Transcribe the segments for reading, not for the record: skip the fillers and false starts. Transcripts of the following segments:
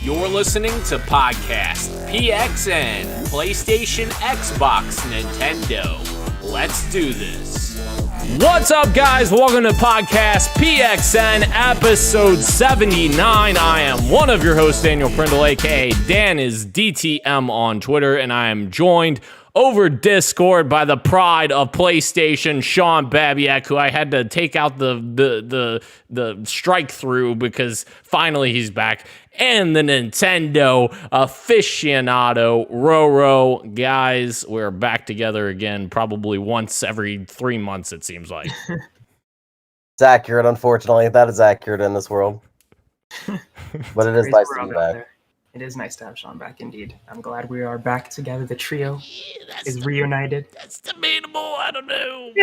You're listening to Podcast PXN, PlayStation, Xbox, Nintendo. Let's do this. What's up, guys? Welcome to Podcast PXN, episode 79. I am one of your hosts, Daniel Prindle, aka Dan is DTM on Twitter, and I am joined over Discord by the pride of PlayStation, Sean Babiak, who I had to take out the strike through because finally he's back, and the Nintendo aficionado, Roro. Guys, we're back together again, probably once every 3 months, it seems like. It's accurate, unfortunately. That is accurate in this world. But it is nice to be back. It is nice to have Sean back, indeed. I'm glad we are back together. The trio is reunited. That's debatable. I don't know.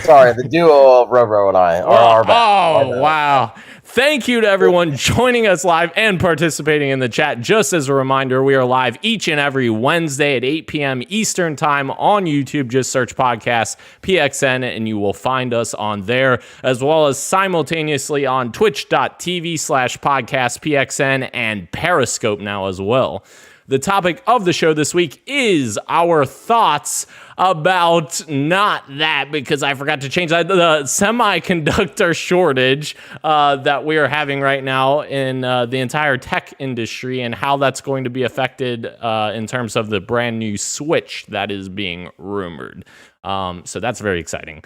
Sorry, the duo of Roro and I are back. Oh, wow. Thank you to everyone joining us live and participating in the chat. Just as a reminder, we are live each and every Wednesday at 8 p.m. Eastern Time on YouTube. Just search Podcast PXN and you will find us on there, as well as simultaneously on twitch.tv/Podcast PXN and Periscope now as well. The topic of the show this week is our thoughts about not that, because I forgot to change that, the semiconductor shortage that we are having right now in the entire tech industry, and how that's going to be affected in terms of the brand new Switch that is being rumored. So that's very exciting.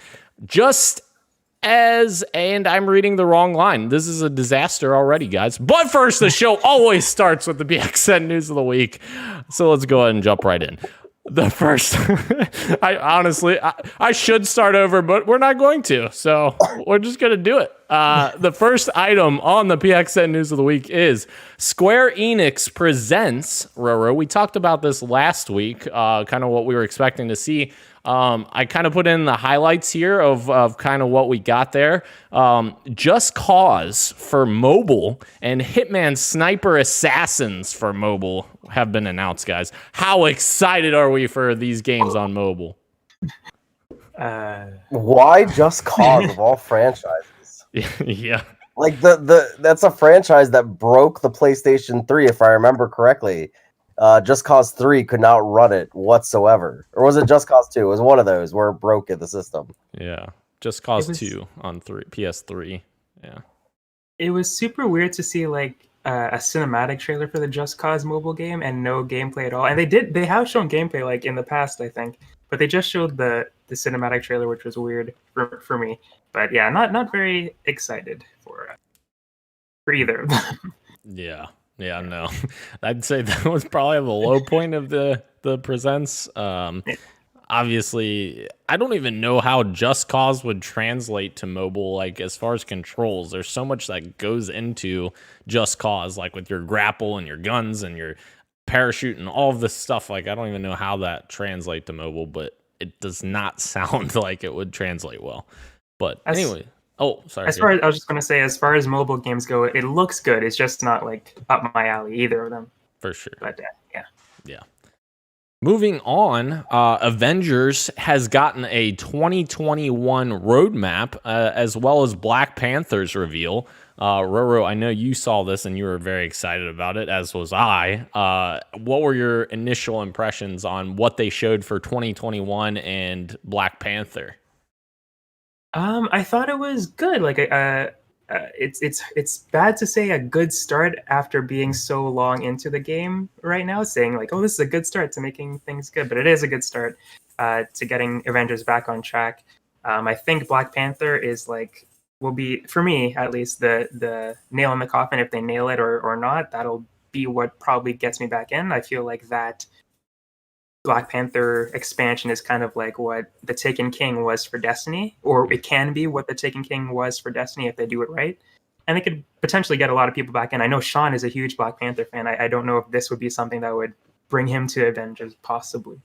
And I'm reading the wrong line. This is a disaster already, guys. But first, the show always starts with the BXN news of the week. So let's go ahead and jump right in. The first, I should start over, but we're not going to. So we're just going to do it. The first item on the PXN news of the week is Square Enix presents Roro. We talked about this last week, kind of what we were expecting to see. I kind of put in the highlights here of kind of what we got there. Just Cause for mobile and Hitman Sniper Assassins for mobile have been announced, guys. How excited are we for these games on mobile? Why Just Cause of all franchises? Yeah. Like that's a franchise that broke the PlayStation 3, if I remember correctly. Just Cause 3 could not run it whatsoever. Or was it Just Cause 2? It was one of those where it broke the system. Yeah. Just Cause 2 on PS3. Yeah. It was super weird to see like a cinematic trailer for the Just Cause mobile game and no gameplay at all. And they have shown gameplay like in the past, I think. But they just showed the cinematic trailer, which was weird for me. But yeah, not very excited for either of them. Yeah. Yeah, no. I'd say that was probably the low point of the presents. Obviously, I don't even know how Just Cause would translate to mobile, like as far as controls. There's so much that goes into Just Cause, like with your grapple and your guns and your parachute and all of this stuff. Like, I don't even know how that translates to mobile, but it does not sound like it would translate well. But anyway. Oh, sorry. I was just going to say, as far as mobile games go, it looks good. It's just not like up my alley, either of them. For sure. But yeah. Moving on, Avengers has gotten a 2021 roadmap, as well as Black Panther's reveal. Roro, I know you saw this and you were very excited about it, as was I. What were your initial impressions on what they showed for 2021 and Black Panther? I thought it was good. Like, it's bad to say a good start after being so long into the game right now, saying like, oh, this is a good start to making things good, but it is a good start to getting Avengers back on track. I think Black Panther will be, for me at least, the nail in the coffin. If they nail it or not, that'll be what probably gets me back in. I feel like that Black Panther expansion is kind of like what the Taken King was for Destiny, or it can be what the Taken King was for Destiny if they do it right. And they could potentially get a lot of people back in. I know Sean is a huge Black Panther fan. I don't know if this would be something that would bring him to Avengers, possibly.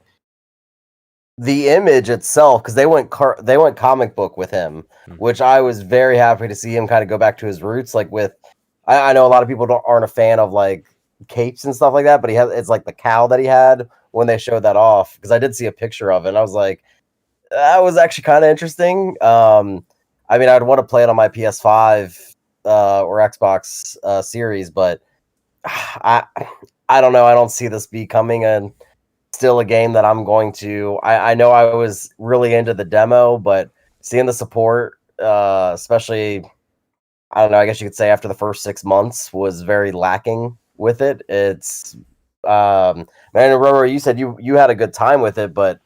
The image itself, because they went comic book with him, which I was very happy to see him kind of go back to his roots. Like I know a lot of people aren't a fan of like capes and stuff like that, but it's like the cowl that he had when they showed that off, because I did see a picture of it and I was like, that was actually kind of interesting. I mean, I'd want to play it on my PS5 or Xbox Series, but I I don't know. I don't see this becoming still a game that I'm going to. I know I was really into the demo, but seeing the support, especially, I don't know, I guess you could say after the first 6 months, was very lacking with it. It's man, Aurora, you said you had a good time with it, but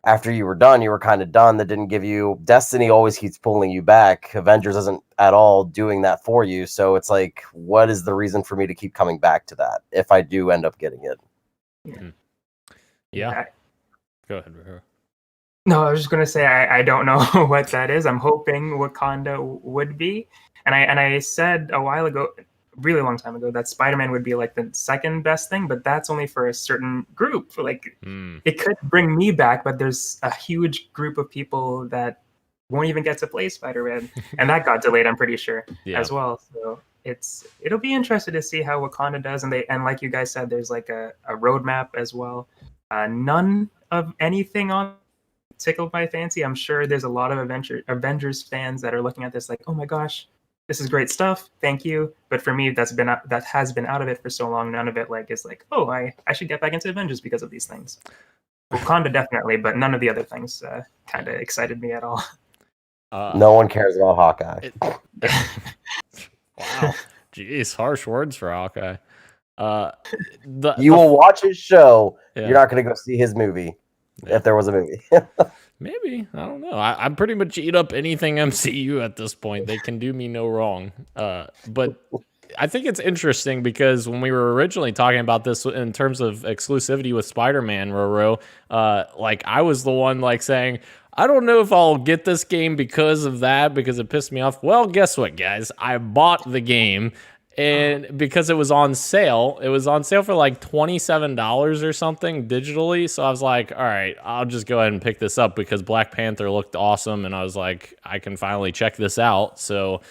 after you were done, you were kind of done. That didn't give you. Destiny always keeps pulling you back. Avengers isn't at all doing that for you. So it's like, what is the reason for me to keep coming back to that if I do end up getting it? Yeah. Go ahead, Roro. No, I was just gonna say I don't know what that is. I'm hoping Wakanda would be, and I said a while ago, really long time ago, that Spider-Man would be like the second best thing, but that's only for a certain group. Like it could bring me back, but there's a huge group of people that won't even get to play Spider-Man, and that got delayed, I'm pretty sure, as well. So it'll be interesting to see how Wakanda does, and like you guys said, there's like a roadmap as well. None of anything on tickled my fancy. I'm sure there's a lot of Avengers fans that are looking at this like, oh my gosh, this is great stuff. Thank you. But for me, that has been out of it for so long. None of it like is like, oh, I should get back into Avengers because of these things. Wakanda definitely, but none of the other things kind of excited me at all. No one cares about Hawkeye. Wow, jeez, harsh words for Hawkeye. You will watch his show. You're not going to go see his movie. If there was a movie. Maybe. I don't know. I'm pretty much eat up anything MCU at this point. They can do me no wrong. But I think it's interesting because when we were originally talking about this in terms of exclusivity with Spider-Man, Roro, like I was the one like saying, I don't know if I'll get this game because of that, because it pissed me off. Well, guess what, guys? I bought the game. And because it was on sale for like $27 or something digitally. So I was like, all right, I'll just go ahead and pick this up because Black Panther looked awesome. And I was like, I can finally check this out. So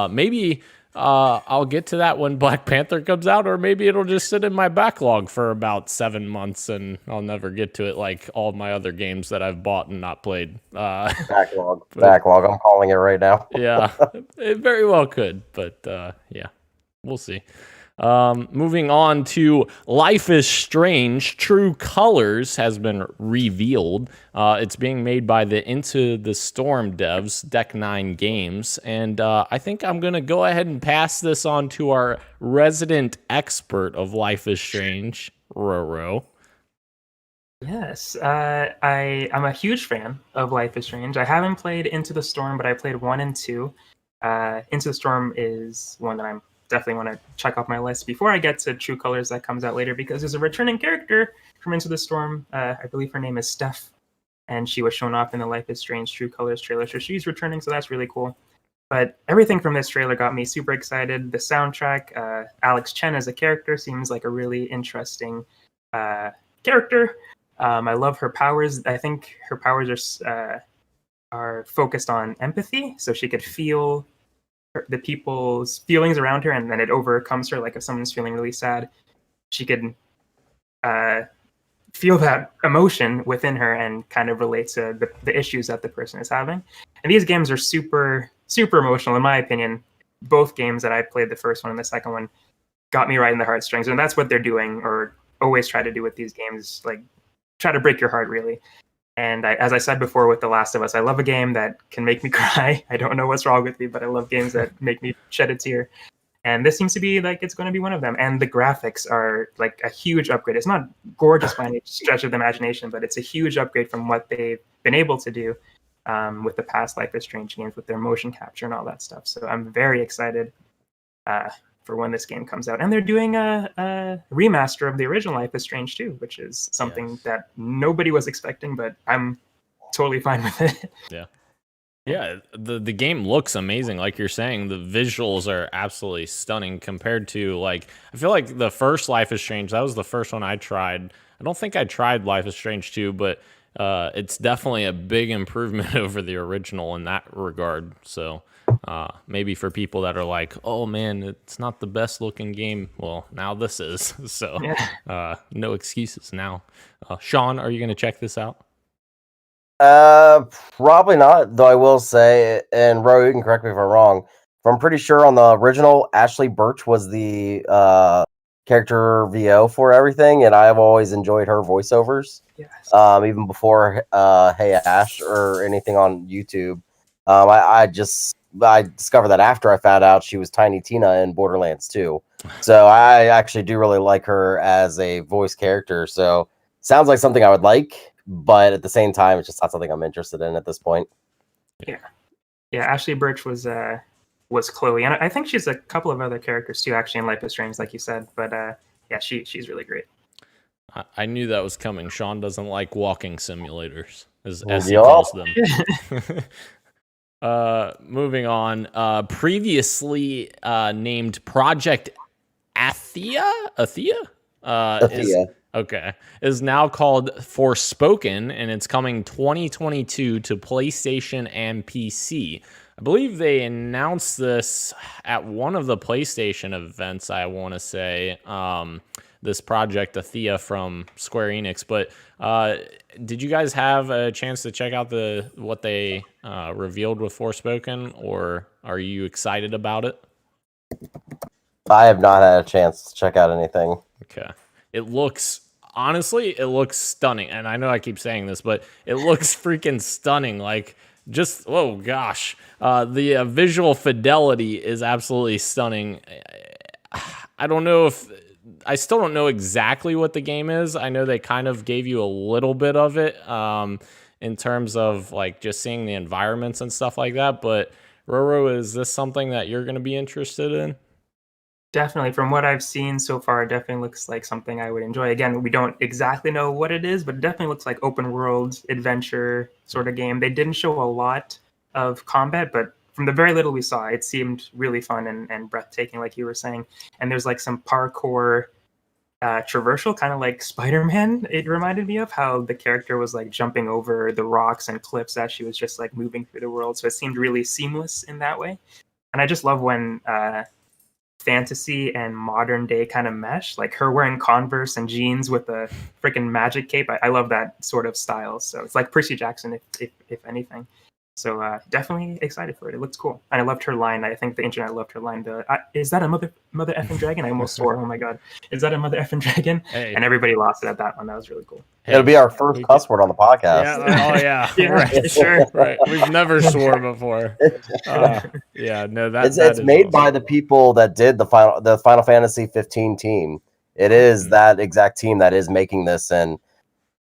maybe I'll get to that when Black Panther comes out, or maybe it'll just sit in my backlog for about 7 months and I'll never get to it like all my other games that I've bought and not played. Backlog. I'm calling it right now. Yeah, it very well could. But yeah. We'll see. Moving on to Life is Strange. True Colors has been revealed. It's being made by the Into the Storm devs, Deck 9 Games. And I think I'm going to go ahead and pass this on to our resident expert of Life is Strange, Roro. Yes, I'm a huge fan of Life is Strange. I haven't played Into the Storm, but I played 1 and 2. Into the Storm is one that I'm definitely want to check off my list before I get to True Colors that comes out later, because there's a returning character from Into the Storm. I believe her name is Steph, and she was shown off in the Life is Strange True Colors trailer, so she's returning, so that's really cool. But everything from this trailer got me super excited. The soundtrack, Alex Chen as a character seems like a really interesting character. I love her powers. I think her powers are focused on empathy, so she could feel the people's feelings around her, and then it overcomes her. Like if someone's feeling really sad, she could feel that emotion within her and kind of relate to the issues that the person is having. And these games are super, super emotional, in my opinion. Both games that I played, the first one and the second one, got me right in the heartstrings. And that's what they're doing, or always try to do with these games, like try to break your heart, really. And as I said before with The Last of Us, I love a game that can make me cry. I don't know what's wrong with me, but I love games that make me shed a tear. And this seems to be like it's going to be one of them. And the graphics are like a huge upgrade. It's not gorgeous by any stretch of the imagination, but it's a huge upgrade from what they've been able to do with the past Life is Strange games, with their motion capture and all that stuff. So I'm very excited for when this game comes out. And they're doing a remaster of the original Life is Strange 2, which is something that nobody was expecting, but I'm totally fine with it. Yeah, the game looks amazing. Like you're saying, the visuals are absolutely stunning compared to, like, I feel like the first Life is Strange, that was the first one I tried. I don't think I tried Life is Strange 2, but it's definitely a big improvement over the original in that regard. So maybe for people that are like, oh man, it's not the best looking game, well, now this is. So no excuses now. Sean, are you going to check this out? Probably not, though I will say, and Ro, you can correct me if I'm wrong, but I'm pretty sure on the original, Ashley Birch was the character VO for everything, and I've always enjoyed her voiceovers. Yes. Even before Hey Ash or anything on YouTube. I discovered that after I found out she was Tiny Tina in Borderlands 2. So I actually do really like her as a voice character. So sounds like something I would like, but at the same time, it's just not something I'm interested in at this point. Yeah, Ashley Birch was Chloe, and I think she's a couple of other characters too, actually, in Life is Strange, like you said. But yeah, she's really great. I knew that was coming. Sean doesn't like walking simulators, as he Yup. calls them. Moving on. Previously named Project Athia? Is now called Forspoken, and it's coming 2022 to PlayStation and PC. I believe they announced this at one of the PlayStation events, I want to say, this Project Athia from Square Enix. But did you guys have a chance to check out what they revealed with Forspoken, or are you excited about it? I have not had a chance to check out anything. Okay. It looks stunning. And I know I keep saying this, but it looks freaking stunning. Like, just, oh gosh. The visual fidelity is absolutely stunning. I still don't know exactly what the game is. I know they kind of gave you a little bit of it in terms of like just seeing the environments and stuff like that. But Roro, is this something that you're going to be interested in? Definitely. From what I've seen so far, it definitely looks like something I would enjoy. Again, we don't exactly know what it is, but it definitely looks like open world adventure sort of game. They didn't show a lot of combat, but from the very little we saw, it seemed really fun and breathtaking, like you were saying. And there's like some parkour traversal, kind of like Spider-Man. It reminded me of how the character was like jumping over the rocks and cliffs as she was just like moving through the world. So it seemed really seamless in that way. And I just love when fantasy and modern day kind of mesh, like her wearing Converse and jeans with a freaking magic cape. I love that sort of style. So it's like Percy Jackson, if anything. So definitely excited for it. It looks cool. And I loved her line. I think the internet loved her line. Is that a mother effing dragon? I almost swore. Oh my god. Is that a mother effing dragon? Hey. And everybody lost it at that one. That was really cool. Hey, it'll be our first cuss word on the podcast. Yeah. Oh yeah. Yeah, right. Sure. Right. We've never swore before. Yeah. No. It's made by the people that did the Final Fantasy 15 team. It is that exact team that is making this, and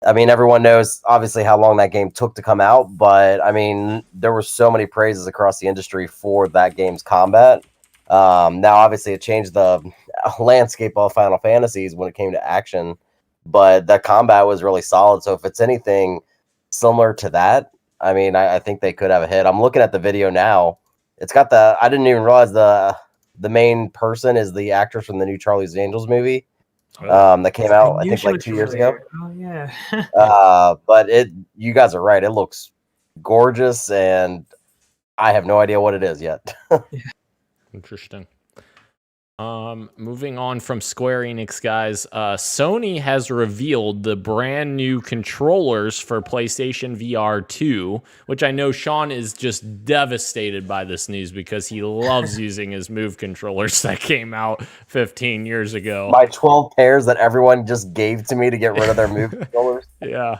I mean, everyone knows obviously how long that game took to come out, but I mean, there were so many praises across the industry for that game's combat. Now, obviously, it changed the landscape of Final Fantasies when it came to action, but the combat was really solid. So if it's anything similar to that, I mean, I think they could have a hit. I'm looking at the video now. It's got I didn't even realize the main person is the actress from the new Charlie's Angels movie. That came out, I think, like 2 years ago. Oh yeah. But you guys are right. It looks gorgeous, and I have no idea what it is yet. Interesting. Moving on from Square Enix, guys, Sony has revealed the brand new controllers for PlayStation VR 2, which I know Sean is just devastated by this news because he loves using his Move controllers that came out 15 years ago. My 12 pairs that everyone just gave to me to get rid of their Move controllers. Yeah.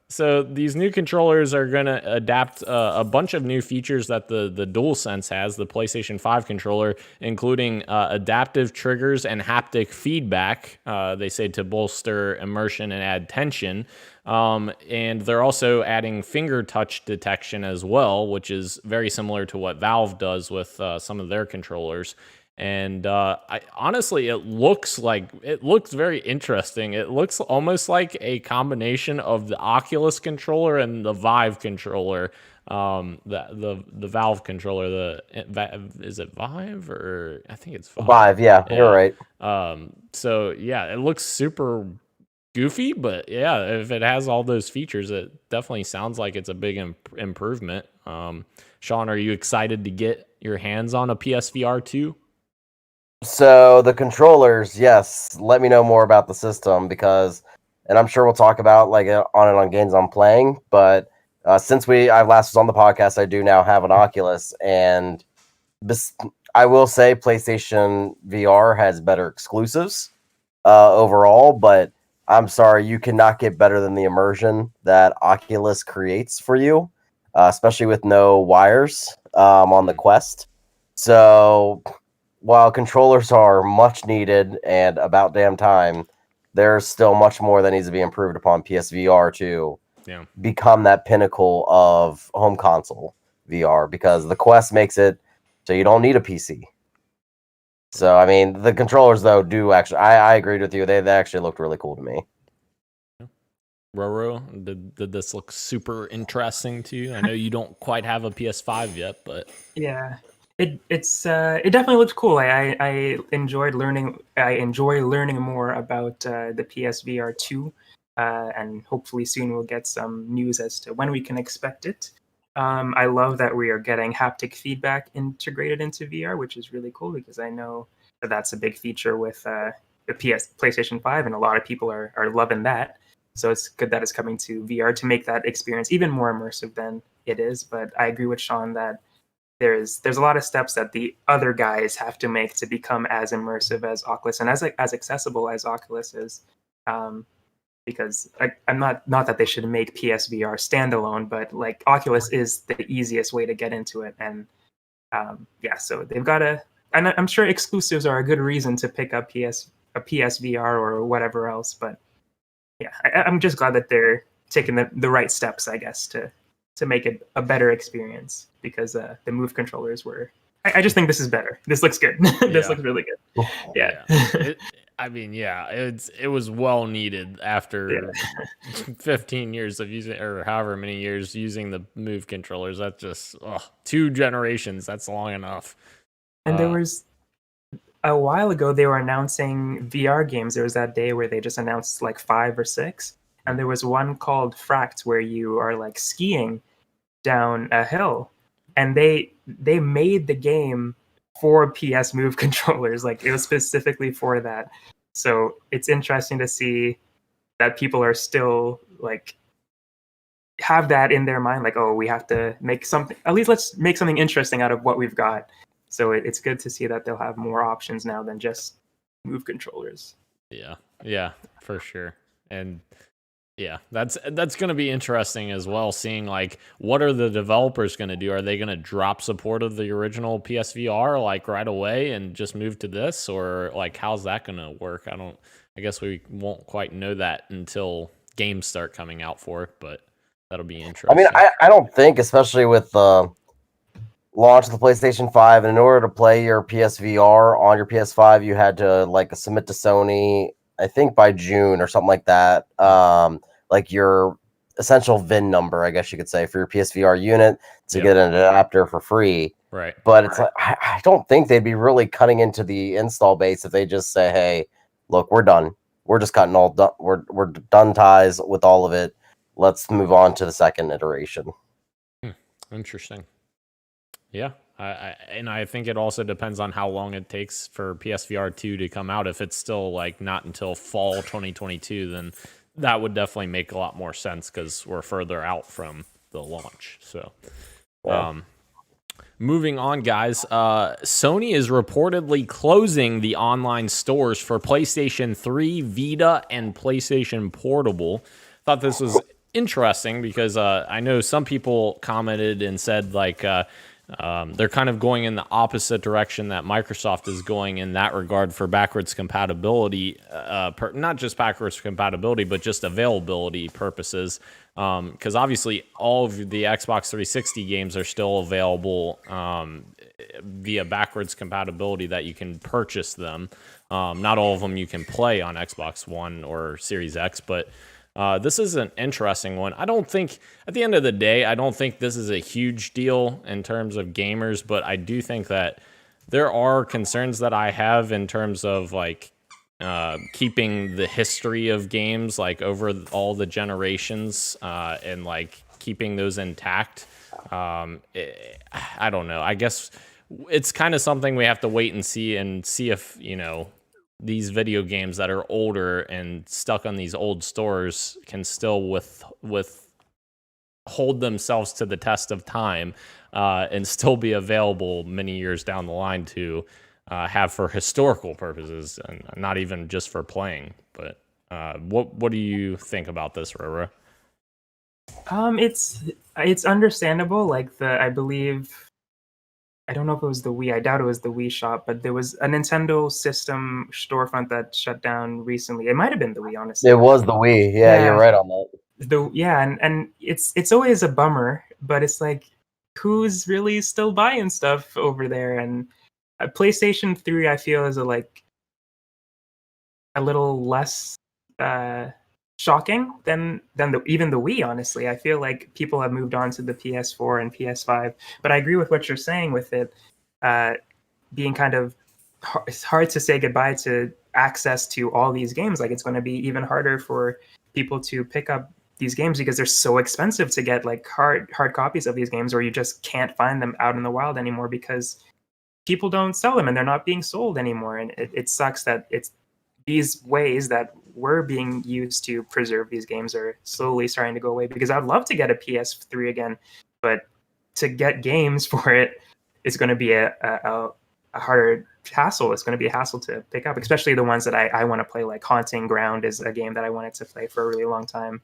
So these new controllers are going to adapt a bunch of new features that the DualSense has, the PlayStation 5 controller, including adaptive triggers and haptic feedback, they say, to bolster immersion and add tension. And they're also adding finger touch detection as well, which is very similar to what Valve does with some of their controllers. And honestly, it looks very interesting. It looks almost like a combination of the Oculus controller and the Vive controller. The Valve controller. Is it Vive or I think it's Vive. Vive, yeah, you're right. So yeah, it looks super goofy, but yeah, if it has all those features, it definitely sounds like it's a big improvement. Sean, are you excited to get your hands on a PSVR 2? So the controllers, yes. Let me know more about the system and I'm sure we'll talk about like on games I'm playing. But since I last was on the podcast, I do now have an Oculus, and I will say PlayStation VR has better exclusives overall, but I'm sorry, you cannot get better than the immersion that Oculus creates for you, especially with no wires on the Quest. So while controllers are much needed and about damn time, there's still much more that needs to be improved upon PSVR to become that pinnacle of home console VR, because the Quest makes it so you don't need a PC. So I mean, the controllers though do actually. I agreed with you. They actually looked really cool to me. Roro, did this look super interesting to you? I know you don't quite have a PS5 yet, but Yeah, it definitely looks cool. I enjoyed learning. I enjoy learning more about the PSVR 2, and hopefully soon we'll get some news as to when we can expect it. I love that we are getting haptic feedback integrated into VR, which is really cool because I know that that's a big feature with the PlayStation 5, and a lot of people are loving that. So it's good that it's coming to VR to make that experience even more immersive than it is. But I agree with Sean that there's a lot of steps that the other guys have to make to become as immersive as Oculus and as accessible as Oculus is. Because I'm not that they should make PSVR standalone, but like Oculus is the easiest way to get into it, and yeah, so they've got to. And I'm sure exclusives are a good reason to pick up a PSVR or whatever else, but yeah, I'm just glad that they're taking the right steps, I guess, to make it a better experience, because the Move controllers were. I just think this is better. This looks good. This looks really good. Yeah. It was well needed after 15 years of using, or however many years using the Move controllers. That's just 2 generations. That's long enough. And there was a while ago they were announcing VR games. There was that day where they just announced like 5 or 6, and there was one called Fract where you are like skiing down a hill, and they made the game for PS Move controllers. Like, it was specifically for that. So it's interesting to see that people are still like have that in their mind, like, oh, we have to make something, at least let's make something interesting out of what we've got. So it's good to see that they'll have more options now than just Move controllers. Yeah, for sure. And yeah, that's going to be interesting as well, seeing like what are the developers going to do? Are they going to drop support of the original PSVR like right away and just move to this, or like how's that going to work? I guess we won't quite know that until games start coming out for it, but that'll be interesting. I mean, I don't think, especially with the launch of the PlayStation 5, and in order to play your PSVR on your PS5, you had to like submit to Sony, I think by June or something like that. Like your essential VIN number, I guess you could say, for your PSVR unit to get an adapter for free. Right. But it's like I don't think they'd be really cutting into the install base if they just say, "Hey, look, we're done. We're just cutting all done. We're done ties with all of it. Let's move on to the second iteration." Interesting. Yeah. I think it also depends on how long it takes for PSVR 2 to come out. If it's still like not until fall 2022, then that would definitely make a lot more sense because we're further out from the launch. So, moving on, guys. Sony is reportedly closing the online stores for PlayStation 3, Vita, and PlayStation Portable. Thought this was interesting because I know some people commented and said like they're kind of going in the opposite direction that Microsoft is going in that regard for backwards compatibility, not just backwards compatibility, but just availability purposes. Because obviously all of the Xbox 360 games are still available via backwards compatibility that you can purchase them. Not all of them you can play on Xbox One or Series X, but this is an interesting one. I don't think, at the end of the day, I don't think this is a huge deal in terms of gamers, but I do think that there are concerns that I have in terms of like keeping the history of games like over all the generations and like keeping those intact. I don't know. I guess it's kind of something we have to wait and see if, you know, these video games that are older and stuck on these old stores can still hold themselves to the test of time and still be available many years down the line to have for historical purposes and not even just for playing. But what do you think about this, Roro? It's understandable. Like I believe, I don't know if it was the Wii. I doubt it was the Wii shop, but there was a Nintendo system storefront that shut down recently. It might have been the Wii, honestly. It was the Wii. Yeah, you're right on that. And it's always a bummer, but it's like, who's really still buying stuff over there? And PlayStation 3, I feel, is a little less shocking than even the Wii. Honestly, I feel like people have moved on to the PS4 and PS5. But I agree with what you're saying with it being kind of it's hard to say goodbye to access to all these games. Like, it's going to be even harder for people to pick up these games because they're so expensive to get, like hard copies of these games, or you just can't find them out in the wild anymore because people don't sell them and they're not being sold anymore. And it sucks that it's these ways that were being used to preserve these games are slowly starting to go away, because I'd love to get a PS3 again, but to get games for it, it's going to be a harder hassle. It's going to be a hassle to pick up, especially the ones that I want to play. Like Haunting Ground is a game that I wanted to play for a really long time.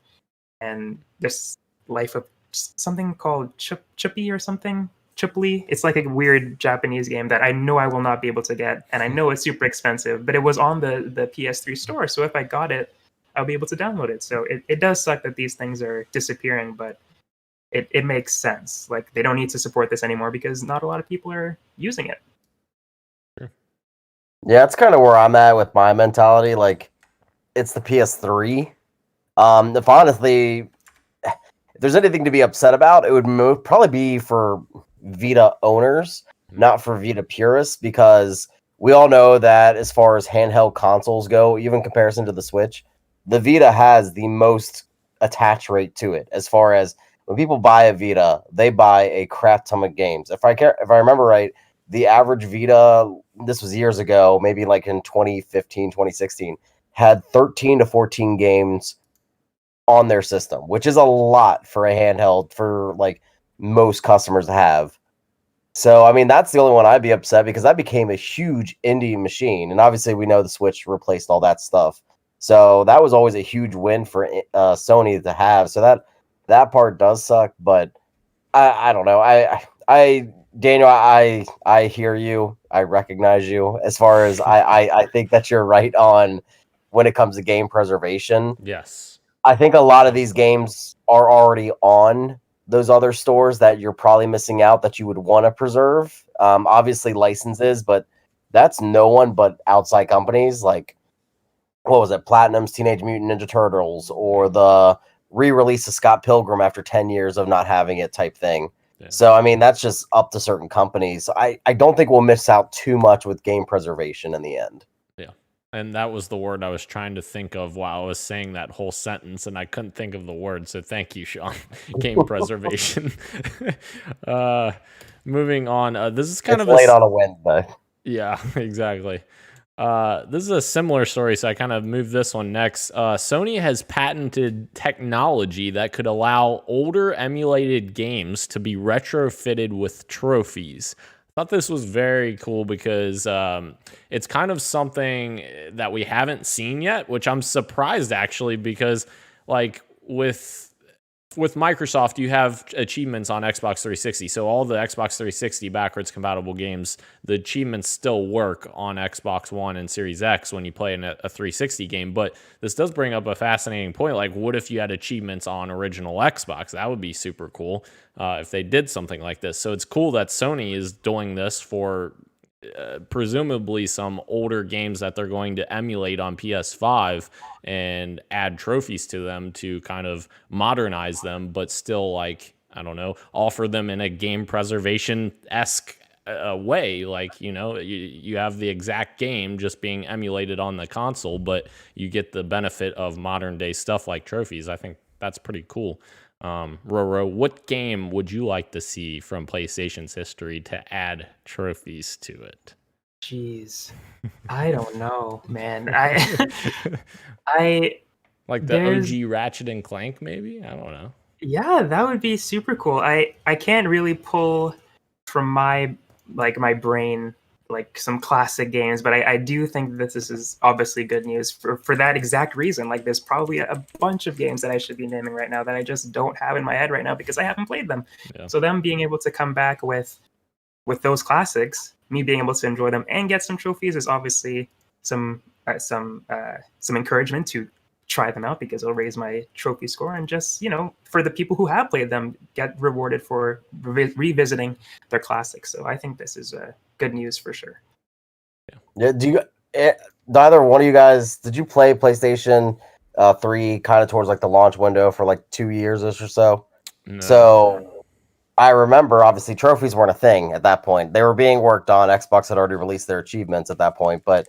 And there's Life of something called Chippy or something. Chipley. It's like a weird Japanese game that I know I will not be able to get, and I know it's super expensive, but it was on the PS3 store. So if I got it, I'll be able to download it. So it does suck that these things are disappearing, but it makes sense. Like, they don't need to support this anymore because not a lot of people are using it. Yeah, that's kind of where I'm at with my mentality. Like, it's the PS3. If honestly, if there's anything to be upset about, it would probably be for Vita owners, not for Vita purists, because we all know that as far as handheld consoles go, even in comparison to the Switch, the Vita has the most attach rate to it. As far as when people buy a Vita, they buy a crap ton of games. If I remember right, the average Vita, this was years ago, maybe like in 2015, 2016, had 13 to 14 games on their system, which is a lot for a handheld for like most customers to have. So, I mean, that's the only one I'd be upset, because that became a huge indie machine. And obviously we know the Switch replaced all that stuff. So that was always a huge win for Sony to have. So that part does suck, but I don't know. Daniel, I hear you. I recognize you. As far as I think that you're right on when it comes to game preservation. Yes. I think a lot of these games are already on those other stores that you're probably missing out that you would want to preserve. Obviously licenses, but that's no one but outside companies. Like, what was it? Platinum's Teenage Mutant Ninja Turtles, or the re-release of Scott Pilgrim after 10 years of not having it type thing. Yeah. So, I mean, that's just up to certain companies. I don't think we'll miss out too much with game preservation in the end. Yeah. And that was the word I was trying to think of while I was saying that whole sentence, and I couldn't think of the word. So thank you, Sean. Game preservation. Moving on. This is kind of late on a Wednesday. Yeah, exactly. This is a similar story, so I kind of moved this one next. Sony has patented technology that could allow older emulated games to be retrofitted with trophies. I thought this was very cool because it's kind of something that we haven't seen yet, which I'm surprised actually, because like with Microsoft, you have achievements on Xbox 360. So all the Xbox 360 backwards compatible games, the achievements still work on Xbox One and Series X when you play in a 360 game. But this does bring up a fascinating point. Like, what if you had achievements on original Xbox? That would be super cool if they did something like this. So it's cool that Sony is doing this for presumably some older games that they're going to emulate on PS5 and add trophies to them to kind of modernize them, but still, like, I don't know, offer them in a game preservation-esque way. Like, you know, you have the exact game just being emulated on the console, but you get the benefit of modern day stuff like trophies. I think that's pretty cool. Roro, what game would you like to see from PlayStation's history to add trophies to it? Jeez, I don't know, man. I like the OG Ratchet and Clank, maybe? I don't know. Yeah, that would be super cool. I can't really pull from my brain like some classic games, but I do think that this is obviously good news for that exact reason. Like there's probably a bunch of games that I should be naming right now that I just don't have in my head right now because I haven't played them. Yeah. So them being able to come back with those classics, me being able to enjoy them and get some trophies is obviously some encouragement to try them out because it'll raise my trophy score and just for the people who have played them get rewarded for revisiting their classics. So I think this is good news for sure. Yeah, neither one of you guys, did you play PlayStation 3 kind of towards like the launch window for like 2 years or so? No. So I remember obviously trophies weren't a thing at that point. They were being worked on. Xbox had already released their achievements at that point, but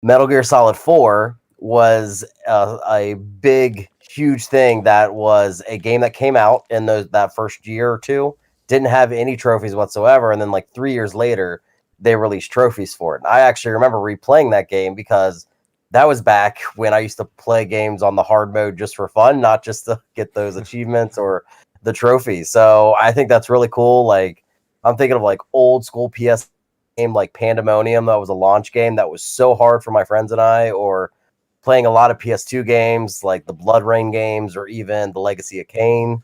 Metal Gear Solid 4 was a big, huge thing. That was a game that came out in that first year or two, didn't have any trophies whatsoever. And then, like 3 years later, they released trophies for it. And I actually remember replaying that game because that was back when I used to play games on the hard mode just for fun, not just to get those achievements or the trophies. So I think that's really cool. Like, I'm thinking of like old school PS game like Pandemonium. That was a launch game that was so hard for my friends and I, or playing a lot of PS2 games like the Blood Rain games, or even the Legacy of Kain,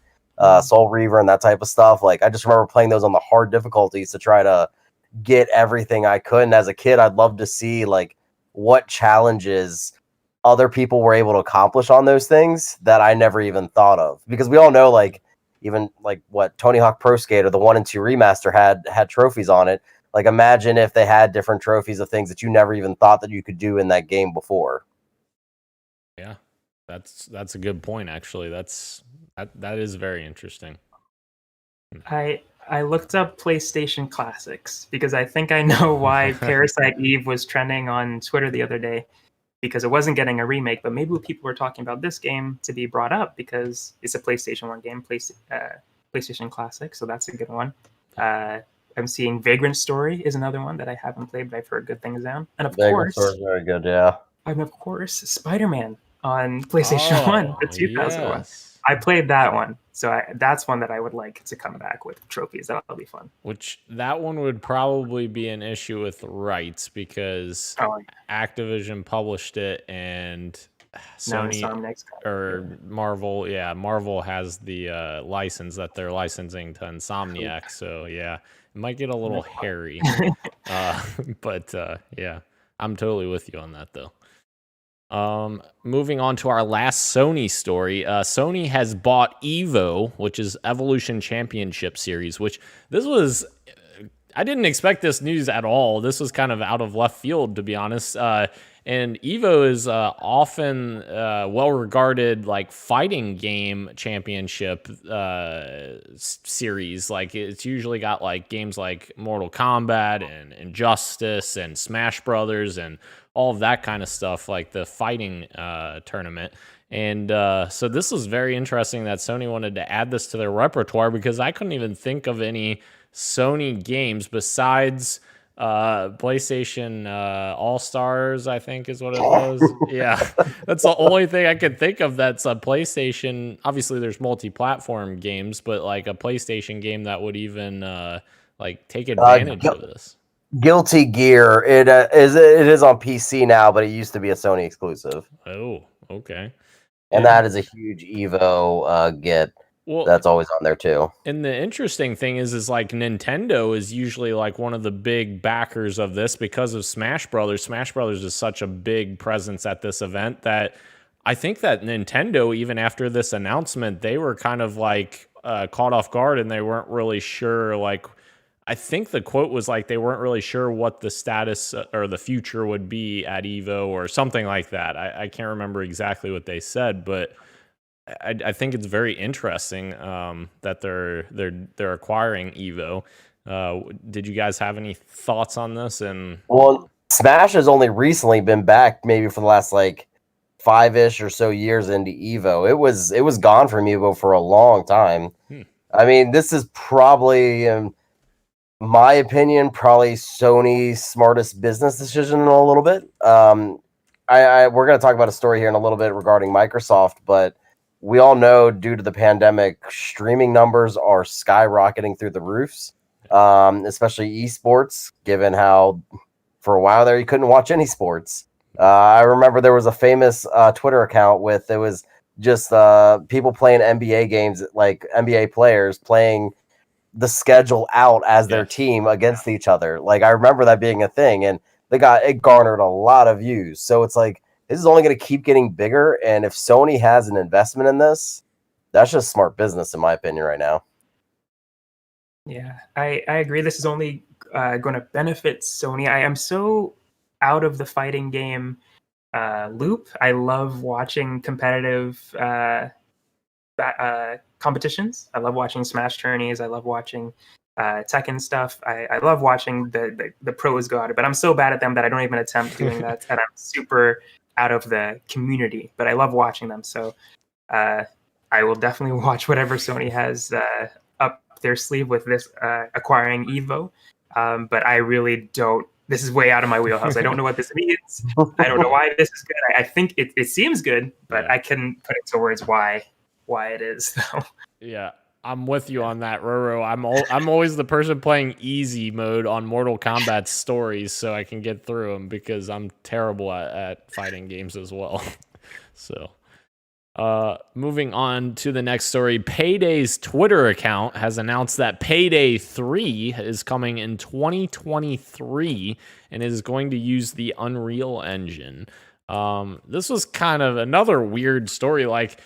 Soul Reaver, and that type of stuff. Like, I just remember playing those on the hard difficulties to try to get everything I could. And as a kid, I'd love to see like what challenges other people were able to accomplish on those things that I never even thought of. Because we all know, like, even like what Tony Hawk Pro Skater, the 1 and 2 remaster had trophies on it. Like, imagine if they had different trophies of things that you never even thought that you could do in that game before. Yeah, that's a good point. Actually, that is very interesting. I looked up PlayStation Classics because I think I know why Parasite Eve was trending on Twitter the other day, because it wasn't getting a remake, but maybe people were talking about this game to be brought up because it's a PlayStation 1 game, PlayStation Classic, so that's a good one. I'm seeing Vagrant Story is another one that I haven't played, but I've heard good things down. And of Vagrant course, Story is very good, yeah. And of course, Spider-Man on PlayStation 1, the 2001. Yes. I played that one, so that's one that I would like to come back with trophies. That'll be fun. Which that one would probably be an issue with rights because Activision published it and Sony or Marvel, Marvel has the license that they're licensing to Insomniac. So yeah, it might get a little hairy. But yeah, I'm totally with you on that though. Moving on to our last Sony story. Sony has bought Evo, which is Evolution Championship Series, which this was, I didn't expect this news at all. This was kind of out of left field, to be honest. And Evo is often well-regarded like fighting game championship series. Like it's usually got like games like Mortal Kombat and Injustice and Smash Brothers and all of that kind of stuff, like the fighting tournament. And so this was very interesting that Sony wanted to add this to their repertoire because I couldn't even think of any Sony games besides PlayStation All-Stars, I think is what it was. Yeah, that's the only thing I could think of that's a PlayStation. Obviously, there's multi-platform games, but like a PlayStation game that would even like take advantage of this. Guilty Gear. It is on PC now, but it used to be a Sony exclusive. Oh, okay. And that is a huge Evo get. Well, that's always on there too. And the interesting thing is like Nintendo is usually like one of the big backers of this because of Smash Brothers. Smash Brothers is such a big presence at this event that I think that Nintendo, even after this announcement, they were kind of like caught off guard and they weren't really sure. Like, I think the quote was like they weren't really sure what the status or the future would be at Evo or something like that. I can't remember exactly what they said, but I think it's very interesting that they're acquiring Evo. Did you guys have any thoughts on this? And well, Smash has only recently been back, maybe for the last like 5-ish or so years into Evo. It was gone from Evo for a long time. I mean, this is probably, in my opinion, probably Sony's smartest business decision in a little bit. We're going to talk about a story here in a little bit regarding Microsoft, but we all know due to the pandemic, streaming numbers are skyrocketing through the roofs, especially esports, given how for a while there you couldn't watch any sports. I remember there was a famous Twitter account with it was just people playing NBA games, like NBA players playing the schedule out as their team against each other. Like I remember that being a thing, and it garnered a lot of views. So it's like this is only going to keep getting bigger, and if Sony has an investment in this, that's just smart business in my opinion right now. Yeah, I agree. This is only going to benefit Sony. I am so out of the fighting game loop. I love watching competitive competitions. I love watching Smash tourneys. I love watching Tekken stuff. I love watching the pros go at it, but I'm so bad at them that I don't even attempt doing that. And I'm super out of the community, but I love watching them. So I will definitely watch whatever Sony has up their sleeve with this acquiring Evo. But I really don't. This is way out of my wheelhouse. I don't know what this means. I don't know why this is good. I think it seems good, but I couldn't put into words why it is though. Yeah, I'm with you on that, Roro. I'm always the person playing easy mode on Mortal Kombat stories so I can get through them because I'm terrible at fighting games as well. So, moving on to the next story, Payday's Twitter account has announced that Payday 3 is coming in 2023 and is going to use the Unreal Engine. This was kind of another weird story, like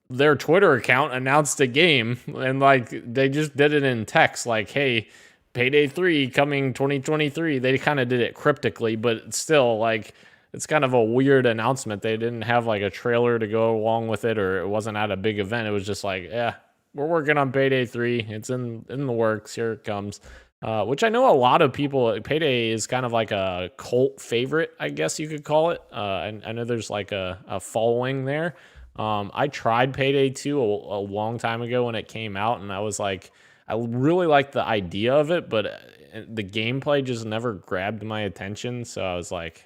their Twitter account announced a game and like they just did it in text like, hey, Payday 3 coming 2023. They kind of did it cryptically, but still like it's kind of a weird announcement. They didn't have like a trailer to go along with it, or it wasn't at a big event. It was just like, yeah, we're working on Payday 3. It's in the works. Here it comes. Which I know a lot of people, Payday is kind of like a cult favorite, I guess you could call it. And I know there's like a following there. I tried Payday 2 a long time ago when it came out, and I was like, I really liked the idea of it, but the gameplay just never grabbed my attention. So I was like,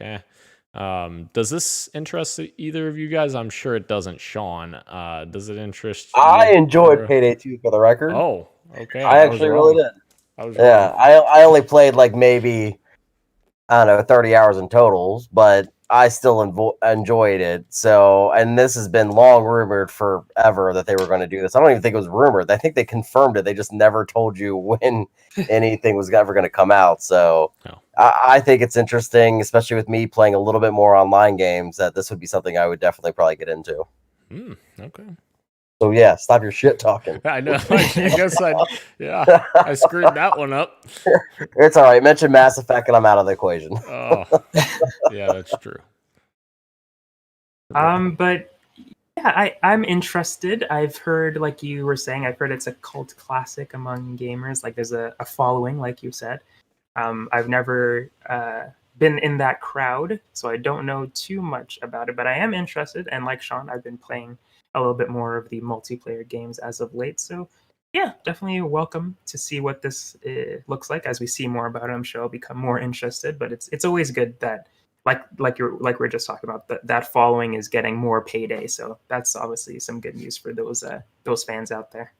does this interest either of you guys? I'm sure it doesn't, Sean. Does it interest you? I enjoyed Payday 2 for the record. Oh, okay. I actually really did. I only played like maybe, I don't know, 30 hours in totals, but I still enjoyed it. So, and this has been long rumored forever that they were going to do this. I don't even think it was rumored. I think they confirmed it. They just never told you when anything was ever going to come out. So I think it's interesting, especially with me playing a little bit more online games, that this would be something I would definitely probably get into. Okay. So yeah, stop your shit talking. I know. I guess I screwed that one up. It's all right. Mention Mass Effect and I'm out of the equation. Oh, yeah, that's true. But yeah, I'm interested. I've heard, like you were saying, I've heard it's a cult classic among gamers. Like there's a following, like you said. I've never been in that crowd, so I don't know too much about it, but I am interested. And like Sean, I've been playing a little bit more of the multiplayer games as of late. So yeah, definitely welcome to see what this looks like. As we see more about it, I'm sure I'll become more interested. But it's always good that like we're just talking about that following is getting more Payday. So that's obviously some good news for those fans out there.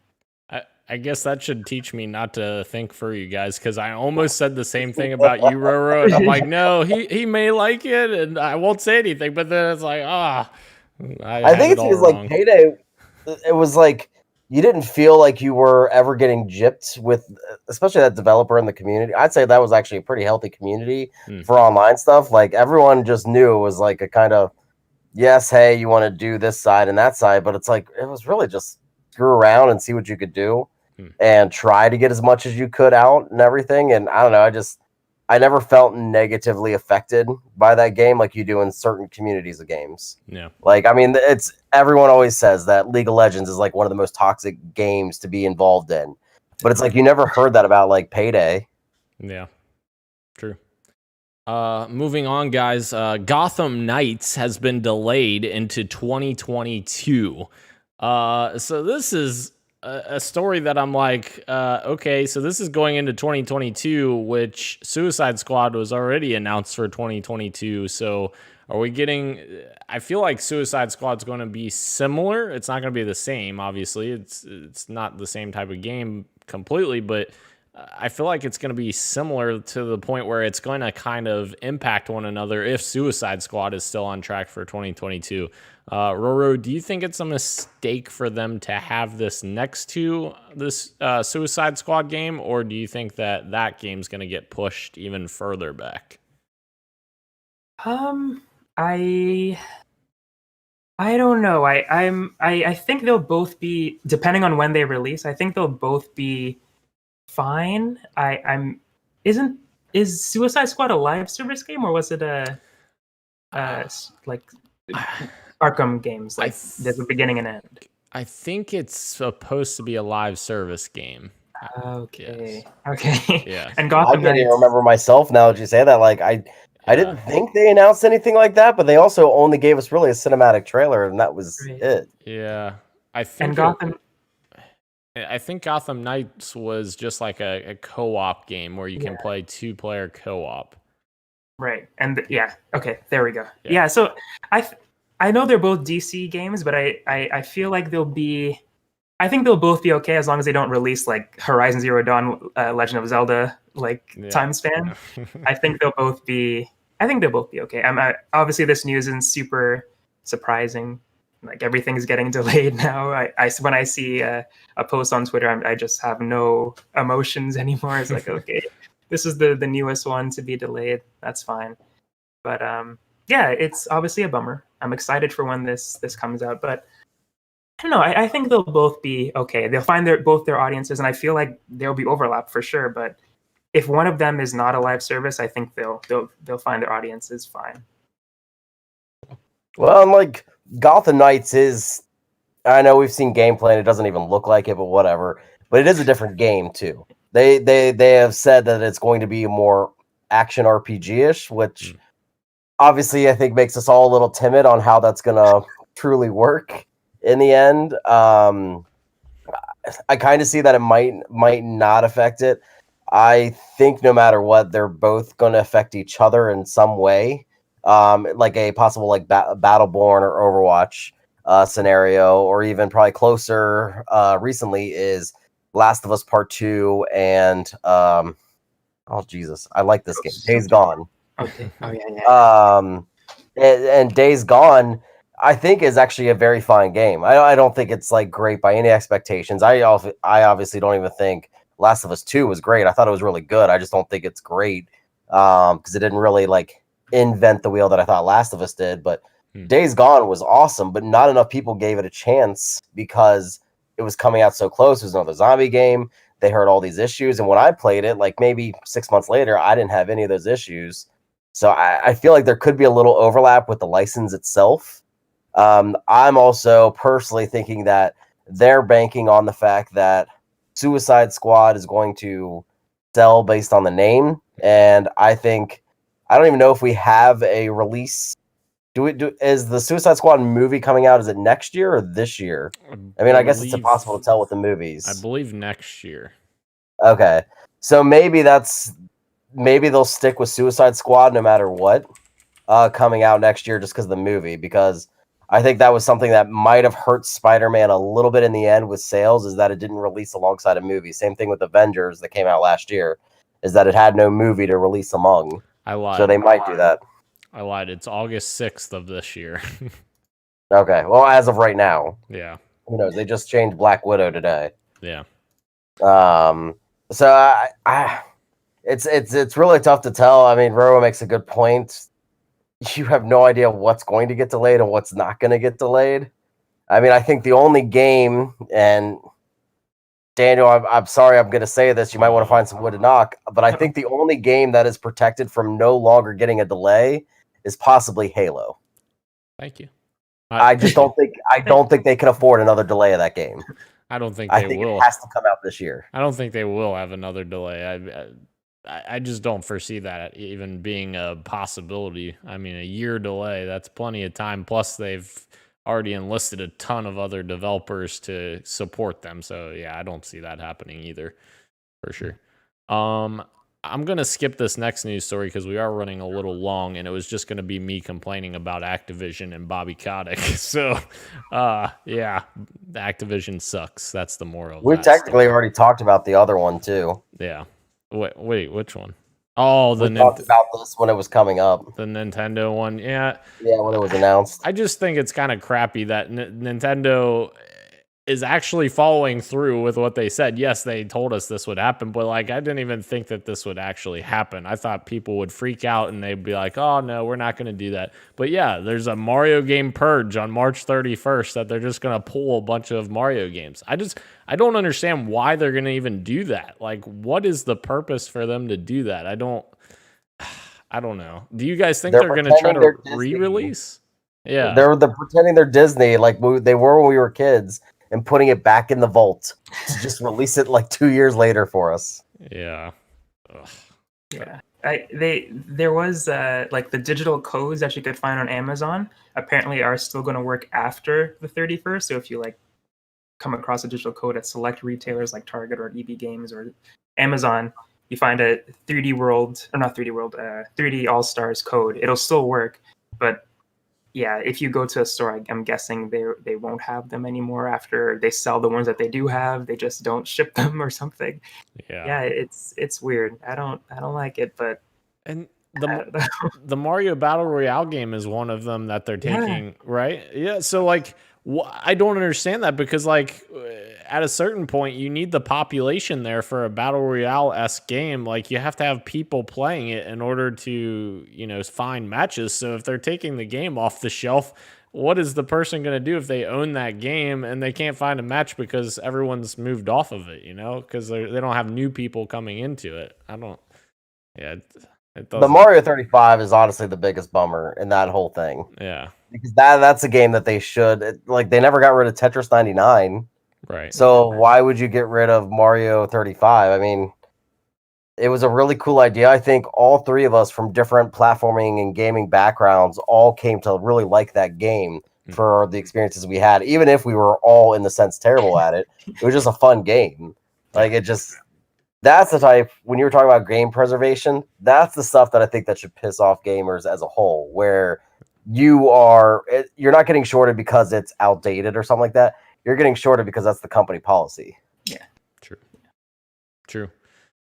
I guess that should teach me not to think for you guys, because I almost said the same thing about you, Roro, and I'm like, no, he may like it, and I won't say anything. But then it's like, I think it's because like Payday, it was like you didn't feel like you were ever getting gypped with, especially that developer in the community. I'd say that was actually a pretty healthy community for online stuff. Like everyone just knew it was like a kind of, yes, hey, you want to do this side and that side, but it's like it was really just screw around and see what you could do and try to get as much as you could out and everything. And I don't know, I never felt negatively affected by that game like you do in certain communities of games. Yeah. Like, I mean, everyone always says that League of Legends is like one of the most toxic games to be involved in. But it's like you never heard that about like Payday. Yeah. True. Moving on, guys. Gotham Knights has been delayed into 2022. So this is a story that I'm like, okay, so this is going into 2022, which Suicide Squad was already announced for 2022. So are we getting? I feel like Suicide Squad's going to be similar. It's not going to be the same, obviously. It's not the same type of game completely, but I feel like it's going to be similar to the point where it's going to kind of impact one another if Suicide Squad is still on track for 2022. Roro, do you think it's a mistake for them to have this next to this Suicide Squad game, or do you think that that game's going to get pushed even further back? I don't know. I think they'll both be, depending on when they release. I think they'll both be fine. Is Suicide Squad a live service game, or was it like Arkham games, like there's a beginning and end? I think it's supposed to be a live service game. Okay. Yes. Okay. Yeah. And I Gotham can't even Knights. remember myself now that you say that. Like I didn't think they announced anything like that, but they also only gave us really a cinematic trailer, and that was it. Yeah, I think And Gotham. I think Gotham Knights was just like a co-op game where you can play 2-player co-op. Right. And yeah. Okay. There we go. Yeah. So I know they're both DC games, but I feel like I think they'll both be okay as long as they don't release like Horizon Zero Dawn, Legend of Zelda time span. I think they'll both be okay. Obviously this news isn't super surprising. Like everything's getting delayed now. When I see a post on Twitter, I just have no emotions anymore. It's like, okay, this is the newest one to be delayed. That's fine. But yeah, it's obviously a bummer. I'm excited for when this comes out, but I don't know. I think they'll both be okay. They'll find both their audiences, and I feel like there'll be overlap for sure. But if one of them is not a live service, I think they'll find their audiences fine. Well, and like Gotham Knights is, I know we've seen gameplay and it doesn't even look like it, but whatever. But it is a different game too. They have said that it's going to be more action RPG-ish, which obviously I think makes us all a little timid on how that's gonna truly work in the end. I kind of see that it might not affect it. I think no matter what, they're both going to affect each other in some way. Like a possible like Battleborn or Overwatch scenario, or even probably closer recently is Last of Us Part 2 and oh Jesus, I like this game. Days Gone. Okay. Oh yeah. And Days Gone, I think is actually a very fine game. I don't think it's like great by any expectations. I obviously don't even think Last of Us 2 was great. I thought it was really good. I just don't think it's great because it didn't really like invent the wheel that I thought Last of Us did. But Days Gone was awesome, but not enough people gave it a chance because it was coming out so close. It was another zombie game. They heard all these issues, and when I played it, like maybe 6 months later, I didn't have any of those issues. So I feel like there could be a little overlap with the license itself. I'm also personally thinking that they're banking on the fact that Suicide Squad is going to sell based on the name, and I don't even know if we have a release. Is the Suicide Squad movie coming out? Is it next year or this year? I mean, I guess it's impossible to tell with the movies. I believe next year. Okay, so maybe they'll stick with Suicide Squad no matter what coming out next year just because of the movie, because I think that was something that might have hurt Spider-Man a little bit in the end with sales, is that it didn't release alongside a movie. Same thing with Avengers that came out last year, is that it had no movie to release among. I lied. So they might do that. I lied. It's August 6th of this year. Okay. Well, as of right now. Yeah. Who knows? They just changed Black Widow today. Yeah. So it's really tough to tell. I mean, Roro makes a good point. You have no idea what's going to get delayed and what's not going to get delayed. I mean, I think the only game, and Daniel, I'm sorry I'm going to say this, you might want to find some wood to knock, but I think the only game that is protected from no longer getting a delay is possibly Halo. Thank you. I just don't think they can afford another delay of that game. I don't think I they think will. It has to come out this year. I don't think they will have another delay. I just don't foresee that even being a possibility. I mean, a year delay, that's plenty of time. Plus, they've already enlisted a ton of other developers to support them. So yeah, I don't see that happening either, for sure. I'm going to skip this next news story because we are running a little long, and it was just going to be me complaining about Activision and Bobby Kotick. So, yeah, Activision sucks. That's the moral of We that technically story. already talked about the other one too. Yeah. Wait, which one? Oh, We talked about this when it was coming up. the Nintendo one. Yeah. Yeah, when it was announced. I just think it's kind of crappy that Nintendo is actually following through with what they said. Yes, they told us this would happen, but like I didn't even think that this would actually happen. I thought people would freak out and they'd be like, "Oh no, we're not going to do that." But yeah, there's a Mario game purge on March 31st that they're just going to pull a bunch of Mario games. I don't understand why they're going to even do that. Like, what is the purpose for them to do that? I don't know. Do you guys think they're going to try to re-release? Yeah. They're pretending they're Disney like they were when we were kids, and putting it back in the vault to just release it like 2 years later for us. Yeah. Ugh. Yeah. There was like the digital codes that you could find on Amazon apparently are still going to work after the 31st. So if you like come across a digital code at select retailers like Target or EB Games or Amazon, you find a 3D World, or not 3D World, 3D All Stars code. It'll still work, but yeah, if you go to a store, I'm guessing they won't have them anymore after they sell the ones that they do have. They just don't ship them or something. Yeah, it's weird. I don't like it, but and the Mario Battle Royale game is one of them that they're taking, right? Yeah, so like I don't understand that because like at a certain point you need the population there for a Battle Royale-esque game. Like you have to have people playing it in order to, find matches. So if they're taking the game off the shelf, what is the person going to do if they own that game and they can't find a match because everyone's moved off of it, because they don't have new people coming into it? The Mario 35 is honestly the biggest bummer in that whole thing. Yeah. Because that's a game that they should, they never got rid of Tetris 99. Right. So why would you get rid of Mario 35? I mean, it was a really cool idea. I think all three of us from different platforming and gaming backgrounds all came to really like that game for the experiences we had. Even if we were all, in the sense, terrible at it, it was just a fun game. That's the type, when you were talking about game preservation, that's the stuff that I think that should piss off gamers as a whole, where you're not getting shorted because it's outdated or something like that. You're getting shorted because that's the company policy. Yeah. True.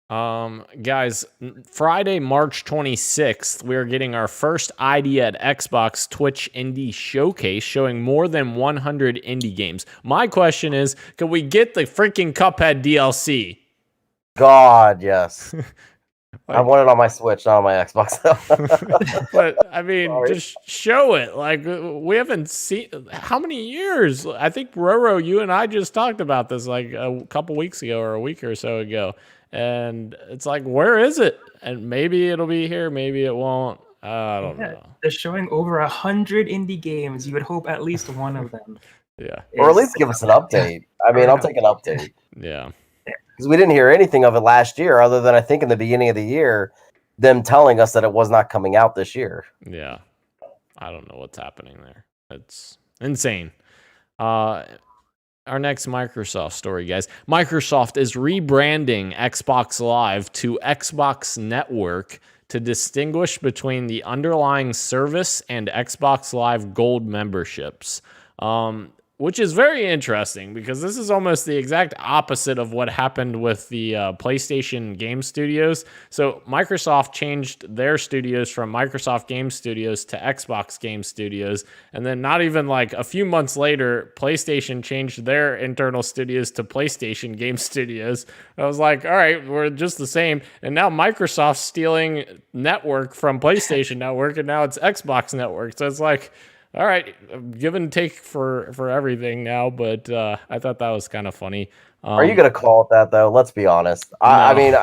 Guys, Friday, March 26th, we're getting our first ID at Xbox Twitch Indie Showcase showing more than 100 indie games. My question is, can we get the freaking Cuphead DLC? God, yes. I want it on my Switch, not on my Xbox. But I mean, just show it. Like, we haven't seen how many years. I think Roro, you and I just talked about this like a couple weeks ago or a week or so ago, and it's like, where is it? And maybe it'll be here, maybe it won't. I don't know. They're showing over 100 indie games. You would hope at least one of them. Yeah, or at least give us an update. I mean, I'll take an update. Yeah. Because we didn't hear anything of it last year, other than I think in the beginning of the year, them telling us that it was not coming out this year. Yeah. I don't know what's happening there. It's insane. Our next Microsoft story, guys. Microsoft is rebranding Xbox Live to Xbox Network to distinguish between the underlying service and Xbox Live Gold memberships. Which is very interesting because this is almost the exact opposite of what happened with the PlayStation Game Studios. So Microsoft changed their studios from Microsoft Game Studios to Xbox Game Studios. And then not even like a few months later, PlayStation changed their internal studios to PlayStation Game Studios. I was like, all right, we're just the same. And now Microsoft's stealing Network from PlayStation Network, and now it's Xbox Network. So it's like, all right, give and take for everything now, but I thought that was kind of funny. Are you going to call it that, though? Let's be honest. No. I mean,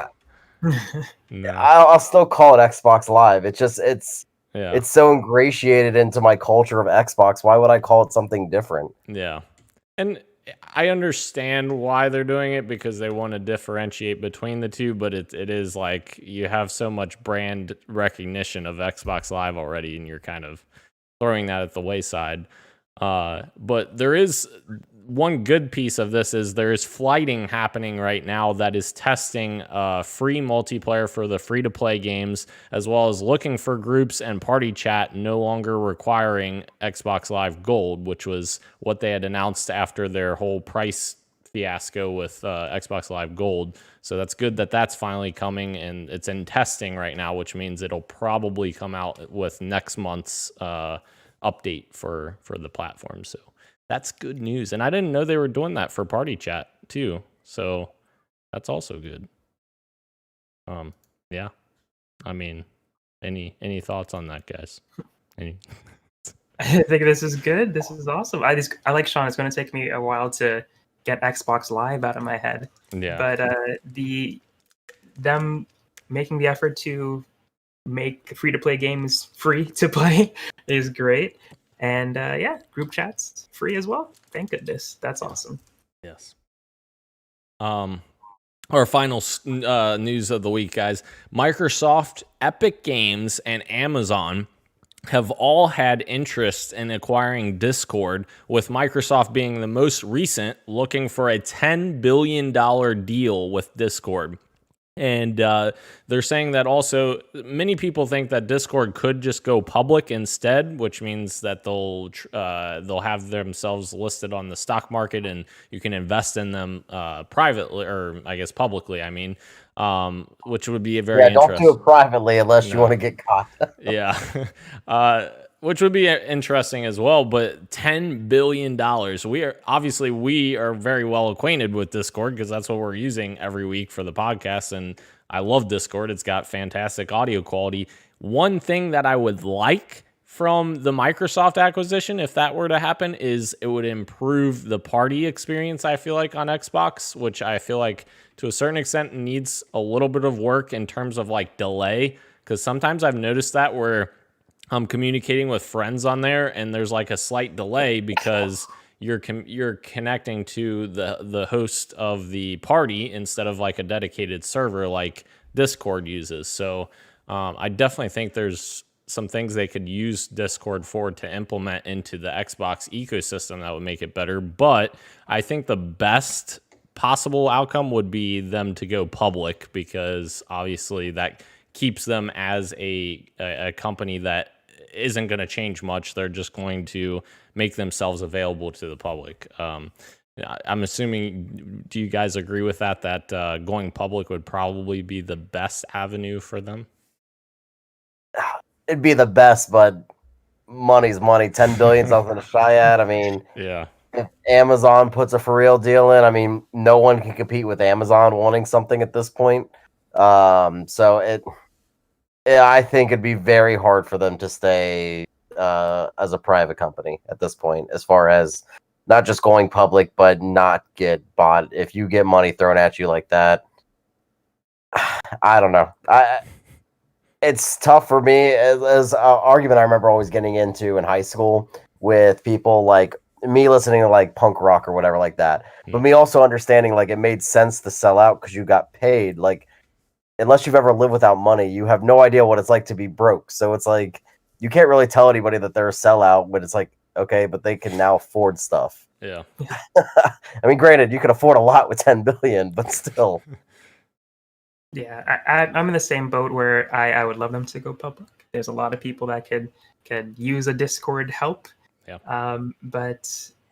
no. I'll still call it Xbox Live. It's so ingratiated into my culture of Xbox. Why would I call it something different? Yeah. And I understand why they're doing it because they want to differentiate between the two, but it is like you have so much brand recognition of Xbox Live already, and you're kind of throwing that at the wayside. But there is one good piece of this is there is flighting happening right now that is testing free multiplayer for the free-to-play games, as well as looking for groups and party chat no longer requiring Xbox Live Gold, which was what they had announced after their whole price fiasco with Xbox Live Gold. So that's good that that's finally coming, and it's in testing right now, which means it'll probably come out with next month's update for the platform. So that's good news. And I didn't know they were doing that for party chat too. So that's also good. Yeah. I mean, any thoughts on that, guys? Any? I think this is good. This is awesome. I like Sean. It's going to take me a while to get Xbox Live out of my head. Yeah. But them making the effort to make free-to-play games free to play is great. And yeah, group chats free as well. Thank goodness. That's awesome. Yes. Our final news of the week, guys. Microsoft, Epic Games, and Amazon have all had interest in acquiring Discord, with Microsoft being the most recent, looking for a $10 billion deal with Discord. And they're saying that also many people think that Discord could just go public instead, which means that they'll have themselves listed on the stock market and you can invest in them privately, or I guess publicly. I mean, which would be a very don't do it privately unless you want to get caught. Yeah. Which would be interesting as well, but $10 billion. We are very well acquainted with Discord because that's what we're using every week for the podcast. And I love Discord. It's got fantastic audio quality. One thing that I would like from the Microsoft acquisition, if that were to happen, is it would improve the party experience, I feel like, on Xbox, which I feel like to a certain extent needs a little bit of work in terms of like delay. Because sometimes I've noticed that where I'm communicating with friends on there and there's like a slight delay because you're connecting to the host of the party instead of like a dedicated server like Discord uses. So I definitely think there's some things they could use Discord for to implement into the Xbox ecosystem that would make it better. But I think the best possible outcome would be them to go public, because obviously that keeps them as a company that isn't going to change much. They're just going to make themselves available to the public. I'm assuming, do you guys agree with that going public would probably be the best avenue for them? It'd be the best, but money's money. 10 billion, something to shy at. I mean, yeah. If Amazon puts a for real deal in, I mean, no one can compete with Amazon wanting something at this point. I think it'd be very hard for them to stay as a private company at this point, as far as not just going public, but not get bought. If you get money thrown at you like that, I don't know. It's tough for me as an argument I remember always getting into in high school with people like me listening to like punk rock or whatever like that. But me also understanding like it made sense to sell out because you got paid. Like, unless you've ever lived without money, you have no idea what it's like to be broke. So it's like you can't really tell anybody that they're a sellout, but it's like, okay, but they can now afford stuff. Yeah. I mean, granted, you can afford a lot with 10 billion, but still. Yeah, I'm in the same boat where I would love them to go public. There's a lot of people that could use a Discord help. Yeah. But